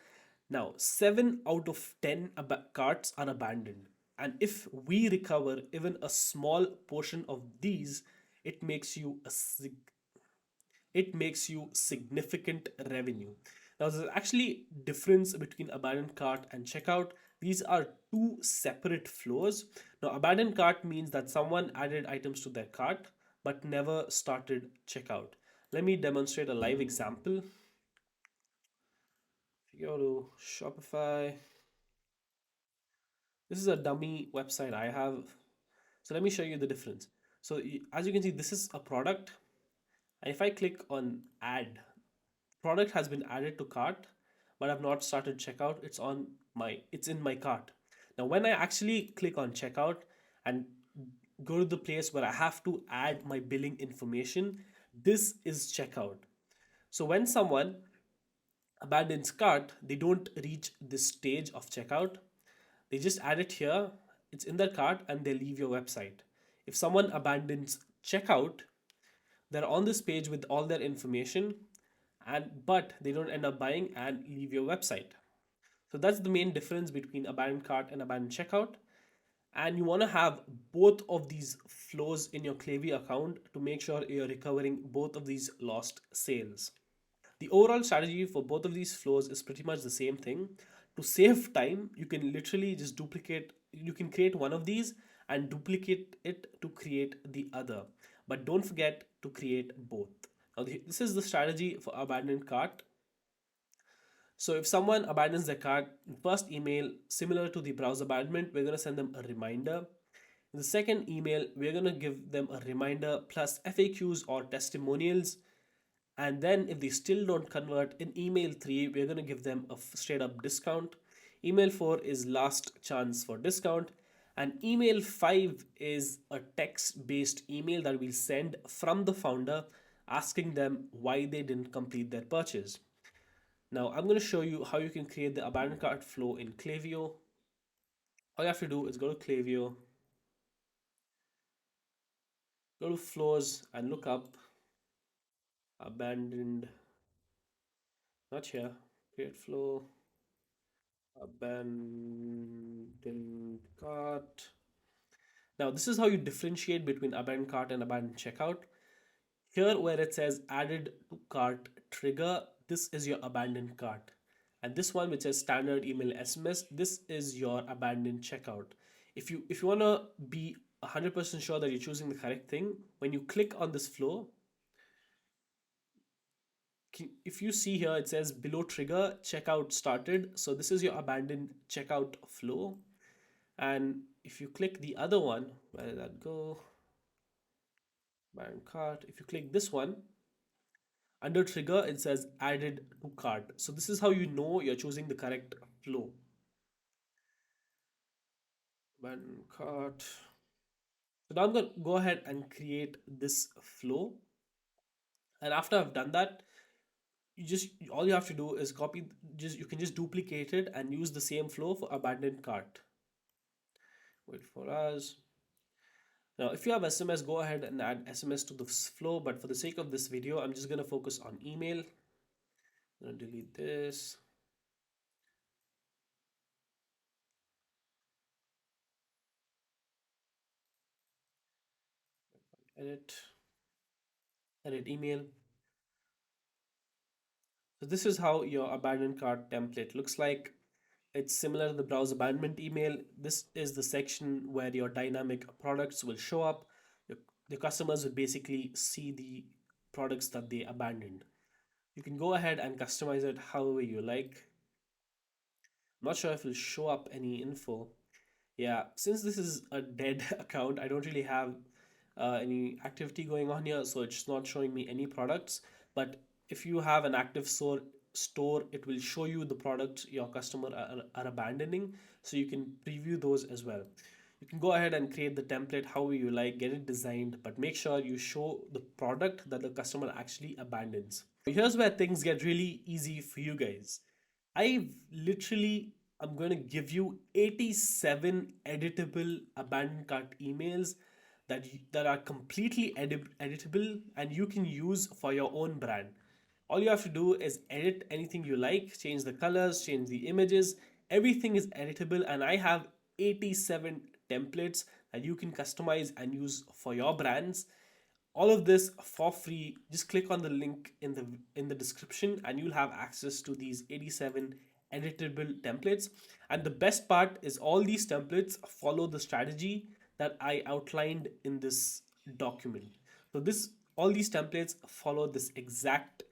Now, 7 out of 10 carts are abandoned. And if we recover even a small portion of these, it makes you a significant revenue. Now, there's actually difference between abandoned cart and checkout. These are two separate flows. Now, abandoned cart means that someone added items to their cart but never started checkout. Let me demonstrate a live example. If you go to Shopify, this is a dummy website I have. So let me show you the difference. So as you can see, this is a product. And if I click on add, product has been added to cart, but I've not started checkout. It's in my cart. Now when I actually click on checkout and go to the place where I have to add my billing information, this is checkout. So when someone abandons cart, they don't reach this stage of checkout. They just add it here, it's in their cart, and they leave your website. If someone abandons checkout, they're on this page with all their information, and but they don't end up buying and leave your website. So that's the main difference between abandoned cart and abandoned checkout. And you want to have both of these flows in your Klaviyo account to make sure you're recovering both of these lost sales. The overall strategy for both of these flows is pretty much the same thing. To save time, you can literally just you can create one of these and duplicate it to create the other. But don't forget to create both. Now, this is the strategy for abandoned cart. So if someone abandons their cart, first email, similar to the browse abandonment, we're going to send them a reminder. In the second email, we're going to give them a reminder plus FAQs or testimonials. And then if they still don't convert, in email 3, we're going to give them a straight up discount. Email 4 is last chance for discount. And email 5 is a text based email that we'll send from the founder asking them why they didn't complete their purchase. Now I'm going to show you how you can create the abandoned cart flow in Klaviyo. All you have to do is go to Klaviyo, go to flows and look up abandoned, not here, create flow, abandoned cart. Now this is how you differentiate between abandoned cart and abandoned checkout. Here where it says added to cart trigger, this is your abandoned cart. And this one which says standard email SMS, this is your abandoned checkout. If you want to be 100% sure that you're choosing the correct thing, when you click on this flow, if you see here it says below trigger checkout started. So this is your abandoned checkout flow. And if you click the other one, where did that go? Abandoned cart. If you click this one, under trigger, it says added to cart. So this is how you know you're choosing the correct flow. Abandoned cart. So now I'm going to go ahead and create this flow. And after I've done that, all you have to do is copy, you can just duplicate it and use the same flow for abandoned cart. Wait for us. Now, if you have SMS, go ahead and add SMS to the flow. But for the sake of this video, I'm just going to focus on email. I'm going to delete this. Edit. Edit email. So this is how your abandoned cart template looks like. It's similar to the browse abandonment email. This is the section where your dynamic products will show up. The customers will basically see the products that they abandoned. You can go ahead and customize it however you like. I'm not sure if it'll show up any info. Yeah, since this is a dead account, I don't really have any activity going on here, so it's not showing me any products. But if you have an active store, it will show you the products your customer are abandoning, so you can preview those as well. You can go ahead and create the template however you like, get it designed, but make sure you show the product that the customer actually abandons. Here's where things get really easy for you guys. I literally am going to give you 87 editable abandoned cart emails that are completely editable and you can use for your own brand. All you have to do is edit anything you like, change the colors, change the images. Everything is editable, and I have 87 templates that you can customize and use for your brands. All of this for free. Just click on the link in the description and you'll have access to these 87 editable templates. And the best part is all these templates follow the strategy that I outlined in this document. So this all these templates follow this exact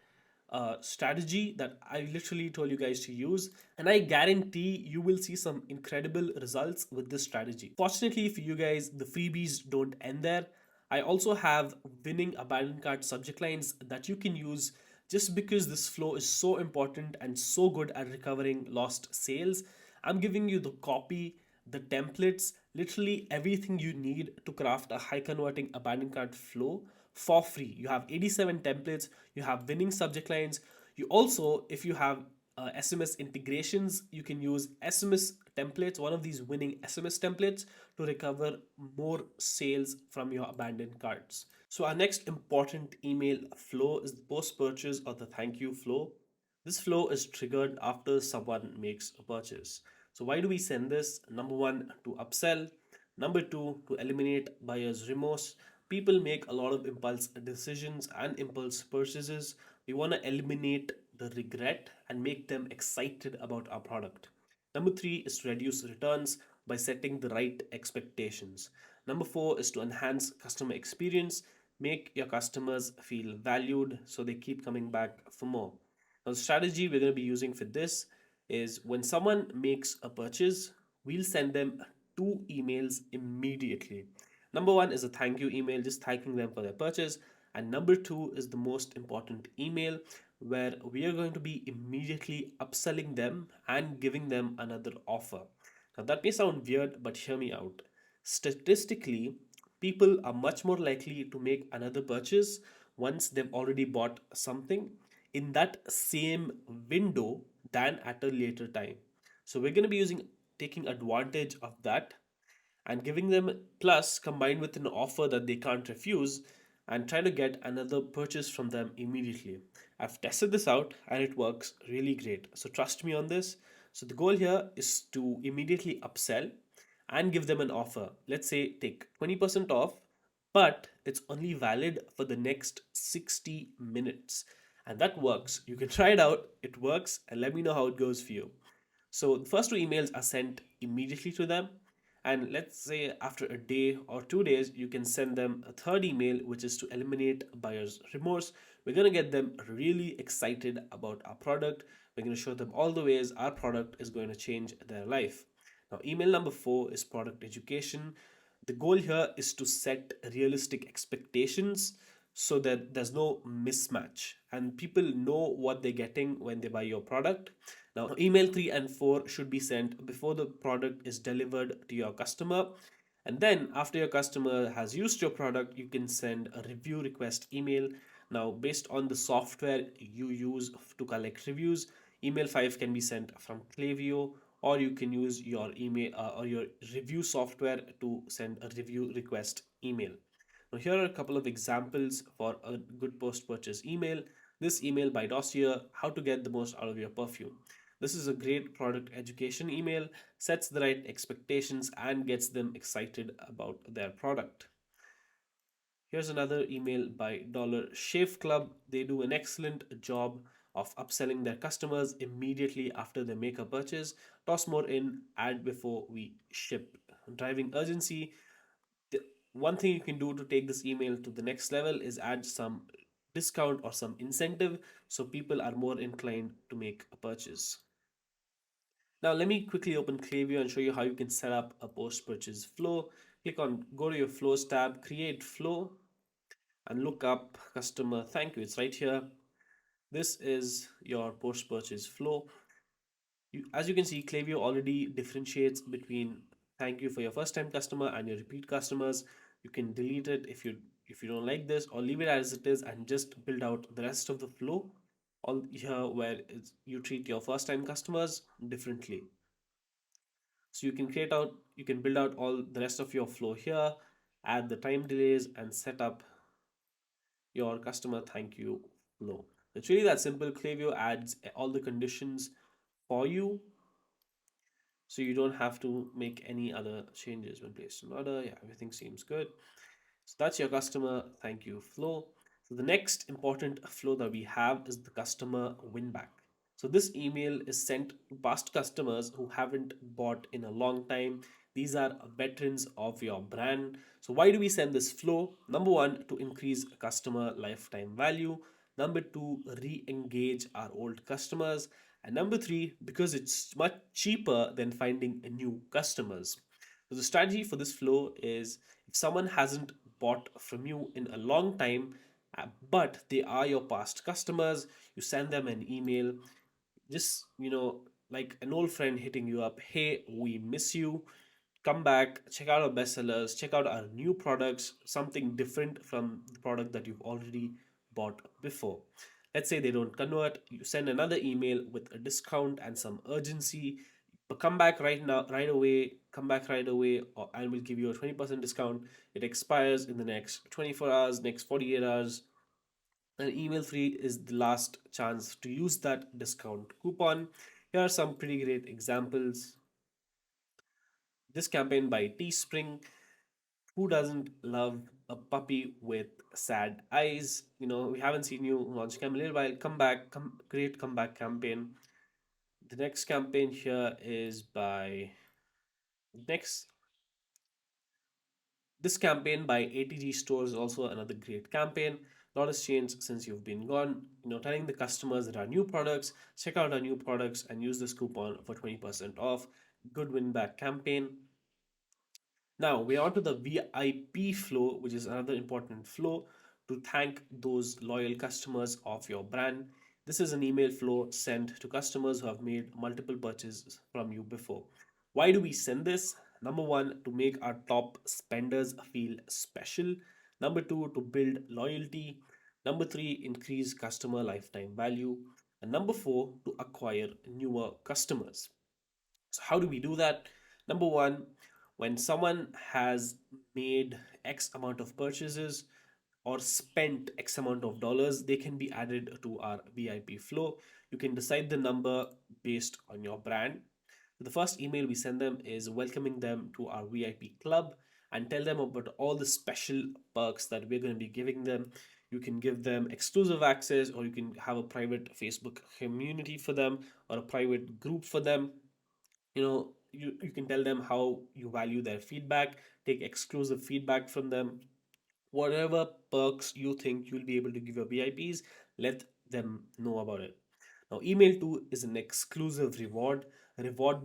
strategy that I literally told you guys to use, and I guarantee you will see some incredible results with this strategy. Fortunately for you guys, the freebies don't end there. I also have winning abandoned cart subject lines that you can use just because this flow is so important and so good at recovering lost sales. I'm giving you the copy, the templates, literally everything you need to craft a high converting abandoned cart flow for free. You have 87 templates, you have winning subject lines. You also, if you have SMS integrations, you can use SMS templates, one of these winning SMS templates, to recover more sales from your abandoned carts. So, our next important email flow is the post purchase or the thank you flow. This flow is triggered after someone makes a purchase. So, why do we send this? Number one, to upsell. Number two, to eliminate buyer's remorse. People make a lot of impulse decisions and impulse purchases. We want to eliminate the regret and make them excited about our product. Number three is to reduce returns by setting the right expectations. Number four is to enhance customer experience, make your customers feel valued so they keep coming back for more. Now, the strategy we're going to be using for this is when someone makes a purchase, we'll send them two emails immediately. Number one is a thank you email, just thanking them for their purchase. And number two is the most important email where we are going to be immediately upselling them and giving them another offer. Now, that may sound weird, but hear me out. Statistically, people are much more likely to make another purchase once they've already bought something in that same window than at a later time. So, we're going to be taking advantage of that and giving them plus combined with an offer that they can't refuse and try to get another purchase from them immediately. I've tested this out and it works really great. So trust me on this. So the goal here is to immediately upsell and give them an offer. Let's say take 20% off, but it's only valid for the next 60 minutes. And that works. You can try it out. It works and let me know how it goes for you. So the first two emails are sent immediately to them. And let's say after a day or 2 days, you can send them a third email, which is to eliminate buyer's remorse. We're going to get them really excited about our product. We're going to show them all the ways our product is going to change their life. Now, email number four is product education. The goal here is to set realistic expectations so that there's no mismatch and people know what they're getting when they buy your product. Now, email 3 and 4 should be sent before the product is delivered to your customer. And then, after your customer has used your product, you can send a review request email. Now, based on the software you use to collect reviews, email 5 can be sent from Klaviyo, or you can use your email or your review software to send a review request email. Now, here are a couple of examples for a good post purchase email. This email by Dossier, how to get the most out of your perfume. This is a great product education email, sets the right expectations and gets them excited about their product. Here's another email by Dollar Shave Club. They do an excellent job of upselling their customers immediately after they make a purchase. Toss more in, add before we ship. Driving urgency. The one thing you can do to take this email to the next level is add some discount or some incentive so people are more inclined to make a purchase. Now let me quickly open Klaviyo and show you how you can set up a post-purchase flow. Go to your flows tab, create flow, and look up customer thank you. It's right here. This is your post-purchase flow. As you can see, Klaviyo already differentiates between thank you for your first-time customer and your repeat customers. You can delete it if you don't like this, or leave it as it is and just build out the rest of the flow. All here where you treat your first time customers differently. So you can build out all the rest of your flow here, add the time delays, and set up your customer thank you flow. It's really that simple. Klaviyo adds all the conditions for you, so you don't have to make any other changes when placed in order. Yeah, everything seems good. So that's your customer thank you flow. So the next important flow that we have is the customer win back. So this email is sent to past customers who haven't bought in a long time. These are veterans of your brand. So why do we send this flow? Number one, to increase customer lifetime value. Number two, re-engage our old customers. And number three, because it's much cheaper than finding new customers. So the strategy for this flow is, if someone hasn't bought from you in a long time, but they are your past customers, you send them an email, just, like an old friend hitting you up. Hey, we miss you. Come back, check out our bestsellers, check out our new products, something different from the product that you've already bought before. Let's say they don't convert, you send another email with a discount and some urgency. But come back right now, right away, come back right away, or I will give you a 20% discount. It expires in the next 24 hours, next 48 hours. And email 3 is the last chance to use that discount coupon. Here are some pretty great examples. This campaign by Teespring. Who doesn't love a puppy with sad eyes? We haven't seen you launch campaign in a little while. Come back, great comeback campaign. The next campaign here is by next. This campaign by ATG Stores is also another great campaign. A lot has changed since you've been gone. Telling the customers that our new products, check out our new products and use this coupon for 20% off. Good win back campaign. Now we're on to the VIP flow, which is another important flow to thank those loyal customers of your brand. This is an email flow sent to customers who have made multiple purchases from you before. Why do we send this? Number one, to make our top spenders feel special. Number two, to build loyalty. Number three, increase customer lifetime value. And number four, to acquire newer customers. So, how do we do that? Number one, when someone has made X amount of purchases or spent X amount of dollars, they can be added to our VIP flow. You can decide the number based on your brand. The first email we send them is welcoming them to our VIP club and tell them about all the special perks that we're going to be giving them. You can give them exclusive access, or you can have a private Facebook community for them, or a private group for them. You can tell them how you value their feedback, take exclusive feedback from them. Whatever perks you think you'll be able to give your VIPs, let them know about it. Now, email 2 is an exclusive reward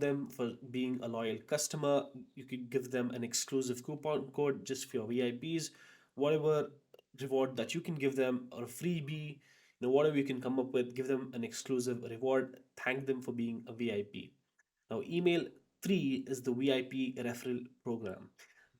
them for being a loyal customer. You could give them an exclusive coupon code just for your VIPs. Whatever reward that you can give them, or a freebie, whatever you can come up with, give them an exclusive reward, thank them for being a VIP. Now, email 3 is the VIP referral program.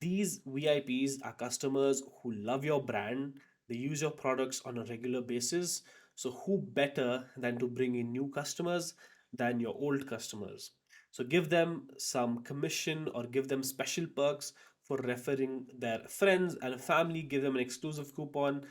These VIPs are customers who love your brand, they use your products on a regular basis. So, who better than to bring in new customers than your old customers? So, give them some commission or give them special perks for referring their friends and family, give them an exclusive coupon.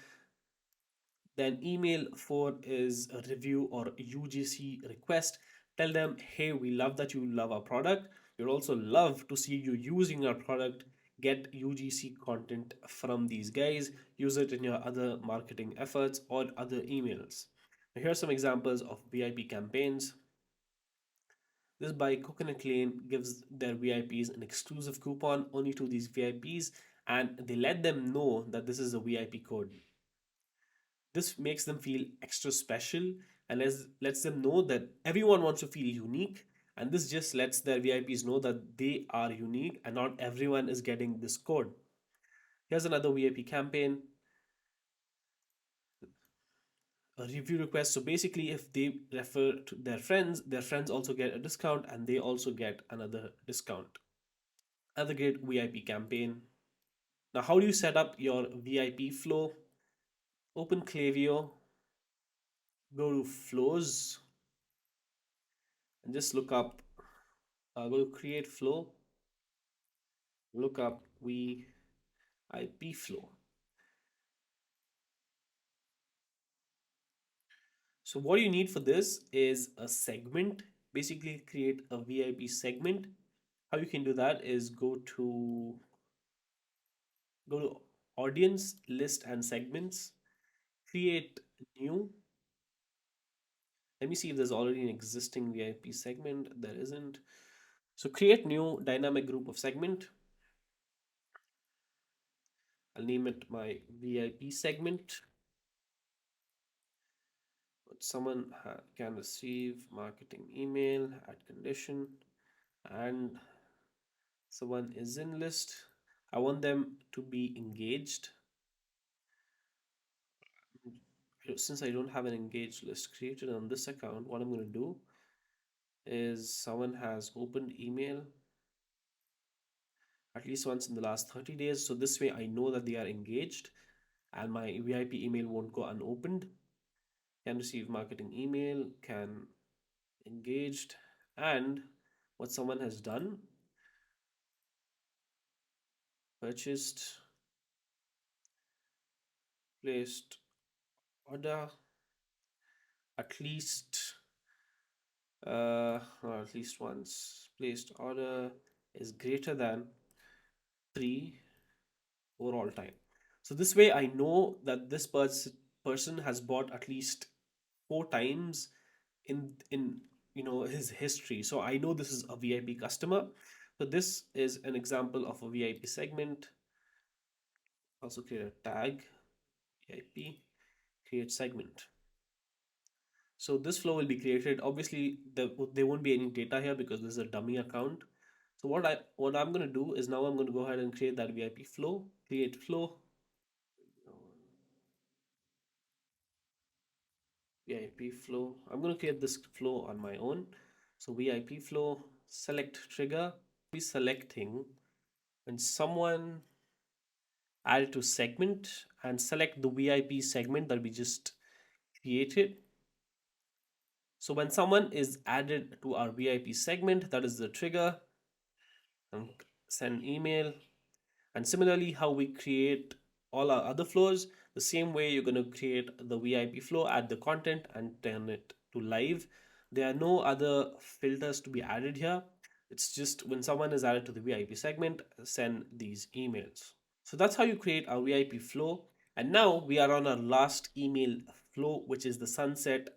Then email 4 is a review or UGC request. Tell them, hey, we love that you love our product. We'd also love to see you using our product. Get UGC content from these guys. Use it in your other marketing efforts or other emails. Now, here are some examples of VIP campaigns. This by Coconut Lane gives their VIPs an exclusive coupon only to these VIPs, and they let them know that this is a VIP code. This makes them feel extra special and lets them know that everyone wants to feel unique. And this just lets their VIPs know that they are unique and not everyone is getting this code. Here's another VIP campaign, a review request. So basically, if they refer to their friends also get a discount and they also get another discount. Another great VIP campaign. Now, how do you set up your VIP flow? Open Klaviyo, go to flows and just look up, go to create flow, look up VIP flow. So what you need for this is a segment. Basically, create a VIP segment. How you can do that is go to audience, list and segments, create new. Let me see if there's already an existing VIP segment. There isn't. So create new dynamic group of segment. I'll name it my VIP segment. Someone can receive marketing email at condition, and someone is in list. I want them to be engaged. Since I don't have an engaged list created on this account, what I'm going to do is someone has opened email at least once in the last 30 days. So this way I know that they are engaged and my VIP email won't go unopened. Can receive marketing email, can engaged, and what someone has done, purchased, placed order at least or at least once, placed order is greater than 3 overall time. So this way I know that this person has bought at least 4 times in his history. So I know this is a VIP customer. So this is an example of a VIP segment. Also create a tag VIP, create segment. So this flow will be created. Obviously, there won't be any data here because this is a dummy account. So what I'm going to do is now I'm going to go ahead and create that VIP flow, create flow, VIP flow. I'm going to create this flow on my own. So VIP flow, select trigger, be selecting when someone added to segment and select the VIP segment that we just created. So when someone is added to our VIP segment, that is the trigger, and send email. And similarly, how we create all our other flows, the same way you're going to create the VIP flow, add the content and turn it to live. There are no other filters to be added here. It's just when someone is added to the VIP segment, send these emails. So that's how you create a VIP flow. And now we are on our last email flow, which is the sunset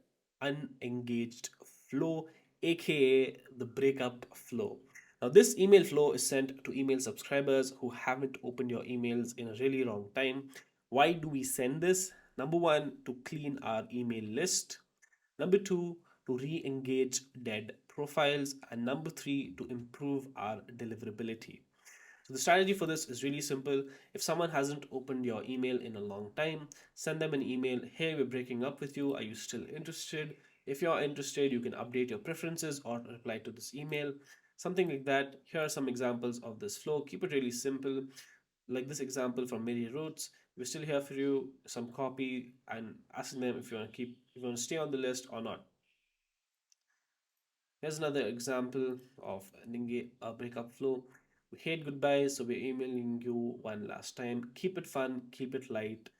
unengaged flow, aka the breakup flow. Now, this email flow is sent to email subscribers who haven't opened your emails in a really long time. Why do we send this? Number one, to clean our email list. Number two, to re engage dead profiles. And number three, to improve our deliverability. So the strategy for this is really simple. If someone hasn't opened your email in a long time, send them an email. Hey, we're breaking up with you. Are you still interested? If you're interested, you can update your preferences or reply to this email. Something like that. Here are some examples of this flow. Keep it really simple. Like this example from Mary Roots. We're still here for you. Some copy and asking them if you want to stay on the list or not. Here's another example of a breakup flow. We hate goodbyes, so we're emailing you one last time. Keep it fun, keep it light,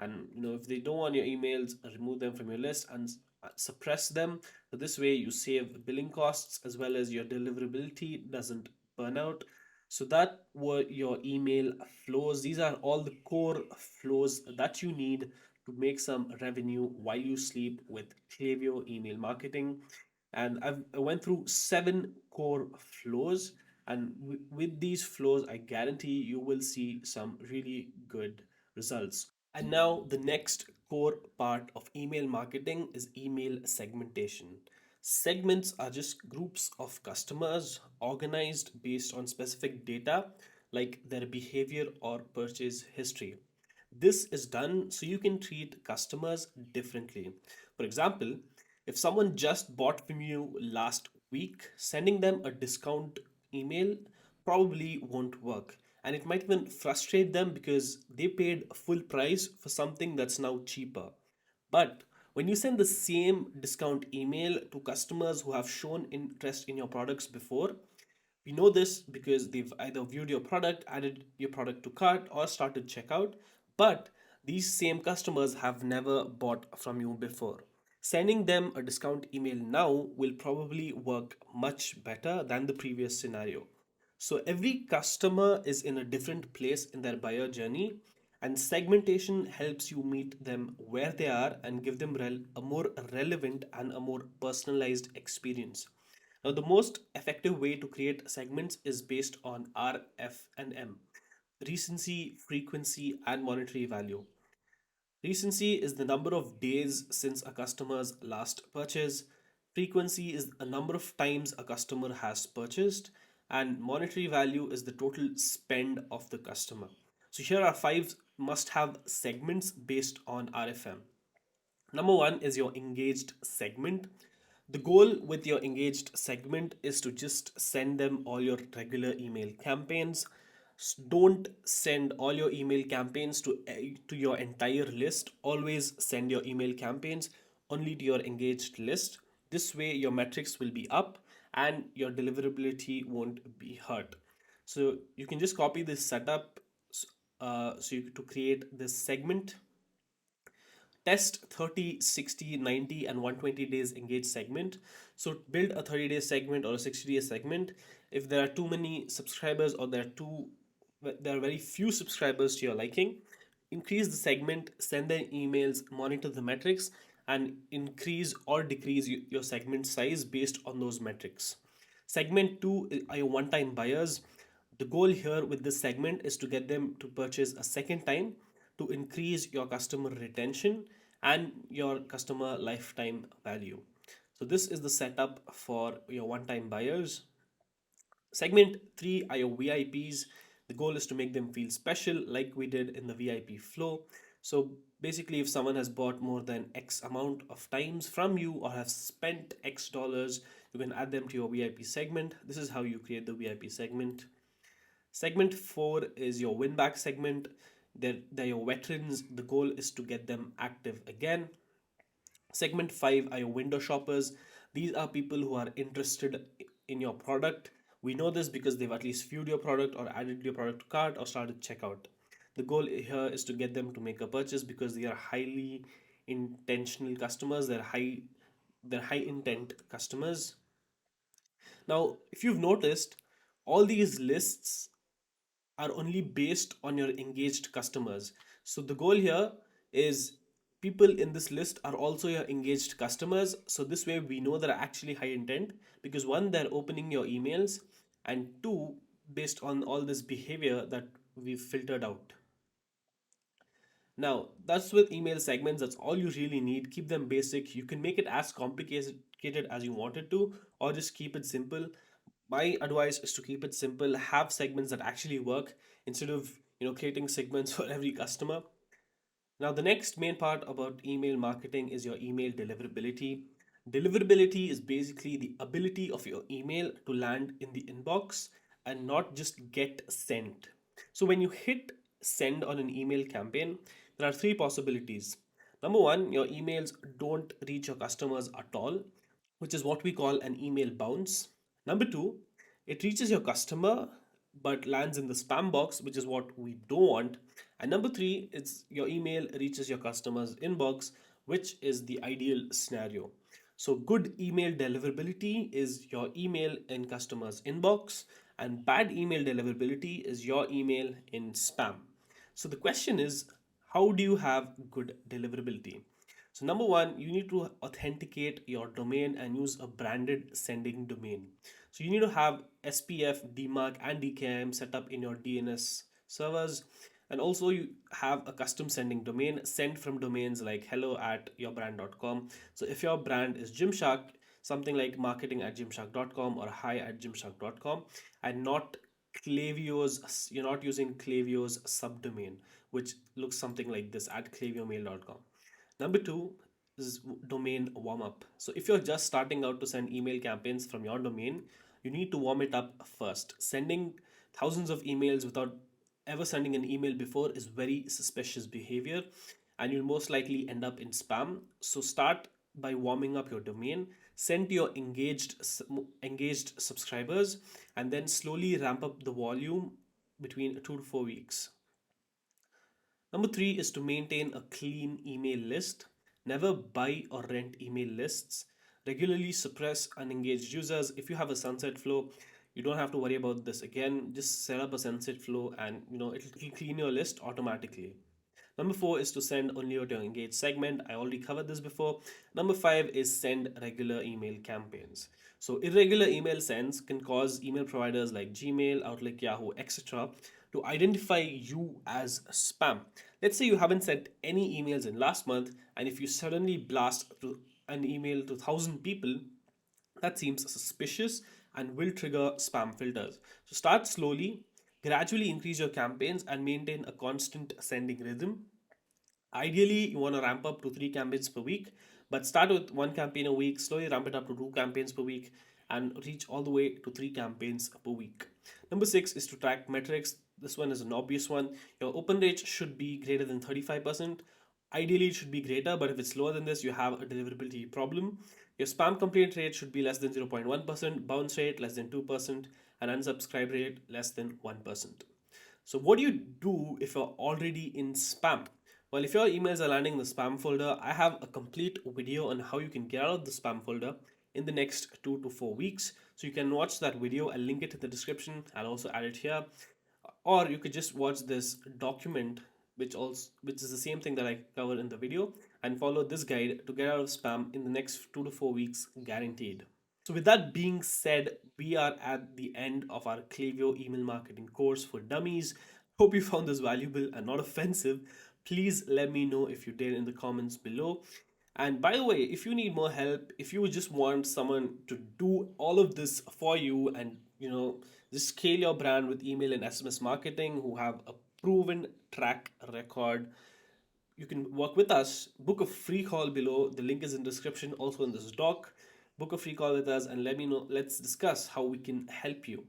and if they don't want your emails, remove them from your list and suppress them. So this way, you save billing costs as well as your deliverability doesn't burn out. So that were your email flows. These are all the core flows that you need to make some revenue while you sleep with Klaviyo email marketing. And I went through 7 core flows, and with these flows I guarantee you will see some really good results. And now the next core part of email marketing is email segmentation. Segments are just groups of customers organized based on specific data like their behavior or purchase history. This is done so you can treat customers differently. For example, if someone just bought from you last week, sending them a discount email probably won't work. And it might even frustrate them because they paid full price for something that's now cheaper. But When you send the same discount email to customers who have shown interest in your products before, we know this because they've either viewed your product, added your product to cart, or started checkout, but these same customers have never bought from you before. Sending them a discount email now will probably work much better than the previous scenario. So every customer is in a different place in their buyer journey, and segmentation helps you meet them where they are and give them a more relevant and a more personalized experience. Now, the most effective way to create segments is based on R, F, and M: recency, frequency, and monetary value. Recency is the number of days since a customer's last purchase. Frequency is a number of times a customer has purchased. And monetary value is the total spend of the customer. So here are five must have segments based on RFM. Number one is your engaged segment. The goal with your engaged segment is to just send them all your regular email campaigns. Don't send all your email campaigns to your entire list. Always send your email campaigns only to your engaged list. This way, your metrics will be up and your deliverability won't be hurt. So you can just copy this setup to create this segment. Test 30, 60, 90, and 120 days engage segment. So build a 30-day segment or a 60-day segment. If there are too many subscribers, or there are very few subscribers to your liking, increase the segment, send them emails, monitor the metrics, and increase or decrease your segment size based on those metrics. Segment 2 are your one-time buyers. The goal here with this segment is to get them to purchase a second time to increase your customer retention and your customer lifetime value. So this is the setup for your one-time buyers. Segment 3 are your VIPs. The goal is to make them feel special, like we did in the VIP flow. So basically, if someone has bought more than X amount of times from you or has spent X dollars, you can add them to your VIP segment. This is how you create the VIP segment. Segment 4 is your win-back segment. They're your veterans. The goal is to get them active again. Segment 5 are your window shoppers. These are people who are interested in your product. We know this because they've at least viewed your product or added your product to cart or started checkout. The goal here is to get them to make a purchase because they are highly intentional customers. They're high intent customers. Now, if you've noticed, all these lists are only based on your engaged customers. So the goal here is people in this list are also your engaged customers. So this way we know they're actually high intent because one, they're opening your emails, and two, based on all this behavior that we've filtered out. Now, that's with email segments. That's all you really need. Keep them basic. You can make it as complicated as you want it to, or just keep it simple. My advice is to keep it simple. Have segments that actually work instead of creating segments for every customer. Now, the next main part about email marketing is your email deliverability. Deliverability is basically the ability of your email to land in the inbox and not just get sent. So, when you hit send on an email campaign, there are three possibilities. Number one, your emails don't reach your customers at all, which is what we call an email bounce. Number two, it reaches your customer but lands in the spam box, which is what we don't want. And number three, it's your email reaches your customer's inbox, which is the ideal scenario. So, good email deliverability is your email in customer's inbox, and bad email deliverability is your email in spam. So, the question is, how do you have good deliverability? So number one, you need to authenticate your domain and use a branded sending domain. So you need to have SPF, DMARC, and DKIM set up in your DNS servers. And also you have a custom sending domain sent from domains like hello@yourbrand.com. So if your brand is Gymshark, something like marketing@gymshark.com or hi@gymshark.com, and not you're not using Klaviyo's subdomain, which looks something like this at klaviyomail.com. Number two is domain warm up. So if you're just starting out to send email campaigns from your domain, you need to warm it up first. Sending thousands of emails without ever sending an email before is very suspicious behavior. and you'll most likely end up in spam. So start by warming up your domain, send to your engaged subscribers, and then slowly ramp up the volume between 2 to 4 weeks. Number three is to maintain a clean email list. Never buy or rent email lists. Regularly suppress unengaged users. If you have a sunset flow, you don't have to worry about this again. Just set up a sunset flow and it'll clean your list automatically. Number four is to send only to your engaged segment. I already covered this before. Number five is send regular email campaigns. So irregular email sends can cause email providers like Gmail, Outlook, Yahoo, etc. to identify you as spam. Let's say you haven't sent any emails in last month, and if you suddenly blast an email to 1,000 people, that seems suspicious and will trigger spam filters. So start slowly, gradually increase your campaigns, and maintain a constant sending rhythm. Ideally, you want to ramp up to 3 campaigns per week, but start with 1 campaign a week, slowly ramp it up to 2 campaigns per week, and reach all the way to 3 campaigns per week. Number six is to track metrics. This one is an obvious one. Your open rate should be greater than 35%. Ideally, it should be greater, but if it's lower than this, you have a deliverability problem. Your spam complaint rate should be less than 0.1%, bounce rate less than 2%, and unsubscribe rate less than 1%. So, what do you do if you're already in spam? Well, if your emails are landing in the spam folder, I have a complete video on how you can get out of the spam folder in the next 2 to 4 weeks. So you can watch that video. I'll link it in the description. I'll also add it here. Or you could just watch this document, which is the same thing that I covered in the video, and follow this guide to get out of spam in the next 2 to 4 weeks, guaranteed. So with that being said, we are at the end of our Klaviyo email marketing course for dummies. Hope you found this valuable and not offensive. Please let me know if you did in the comments below. And by the way, if you need more help, if you just want someone to do all of this for you and just scale your brand with email and SMS marketing, who have a proven track record, you can work with us. Book a free call below. The link is in the description, also in this doc. Book a free call with us and let me know. Let's discuss how we can help you.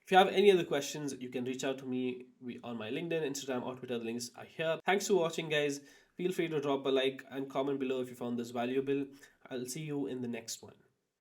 If you have any other questions, you can reach out to me on my LinkedIn, Instagram, or Twitter. The links are here. Thanks for watching, guys. Feel free to drop a like and comment below if you found this valuable. I'll see you in the next one.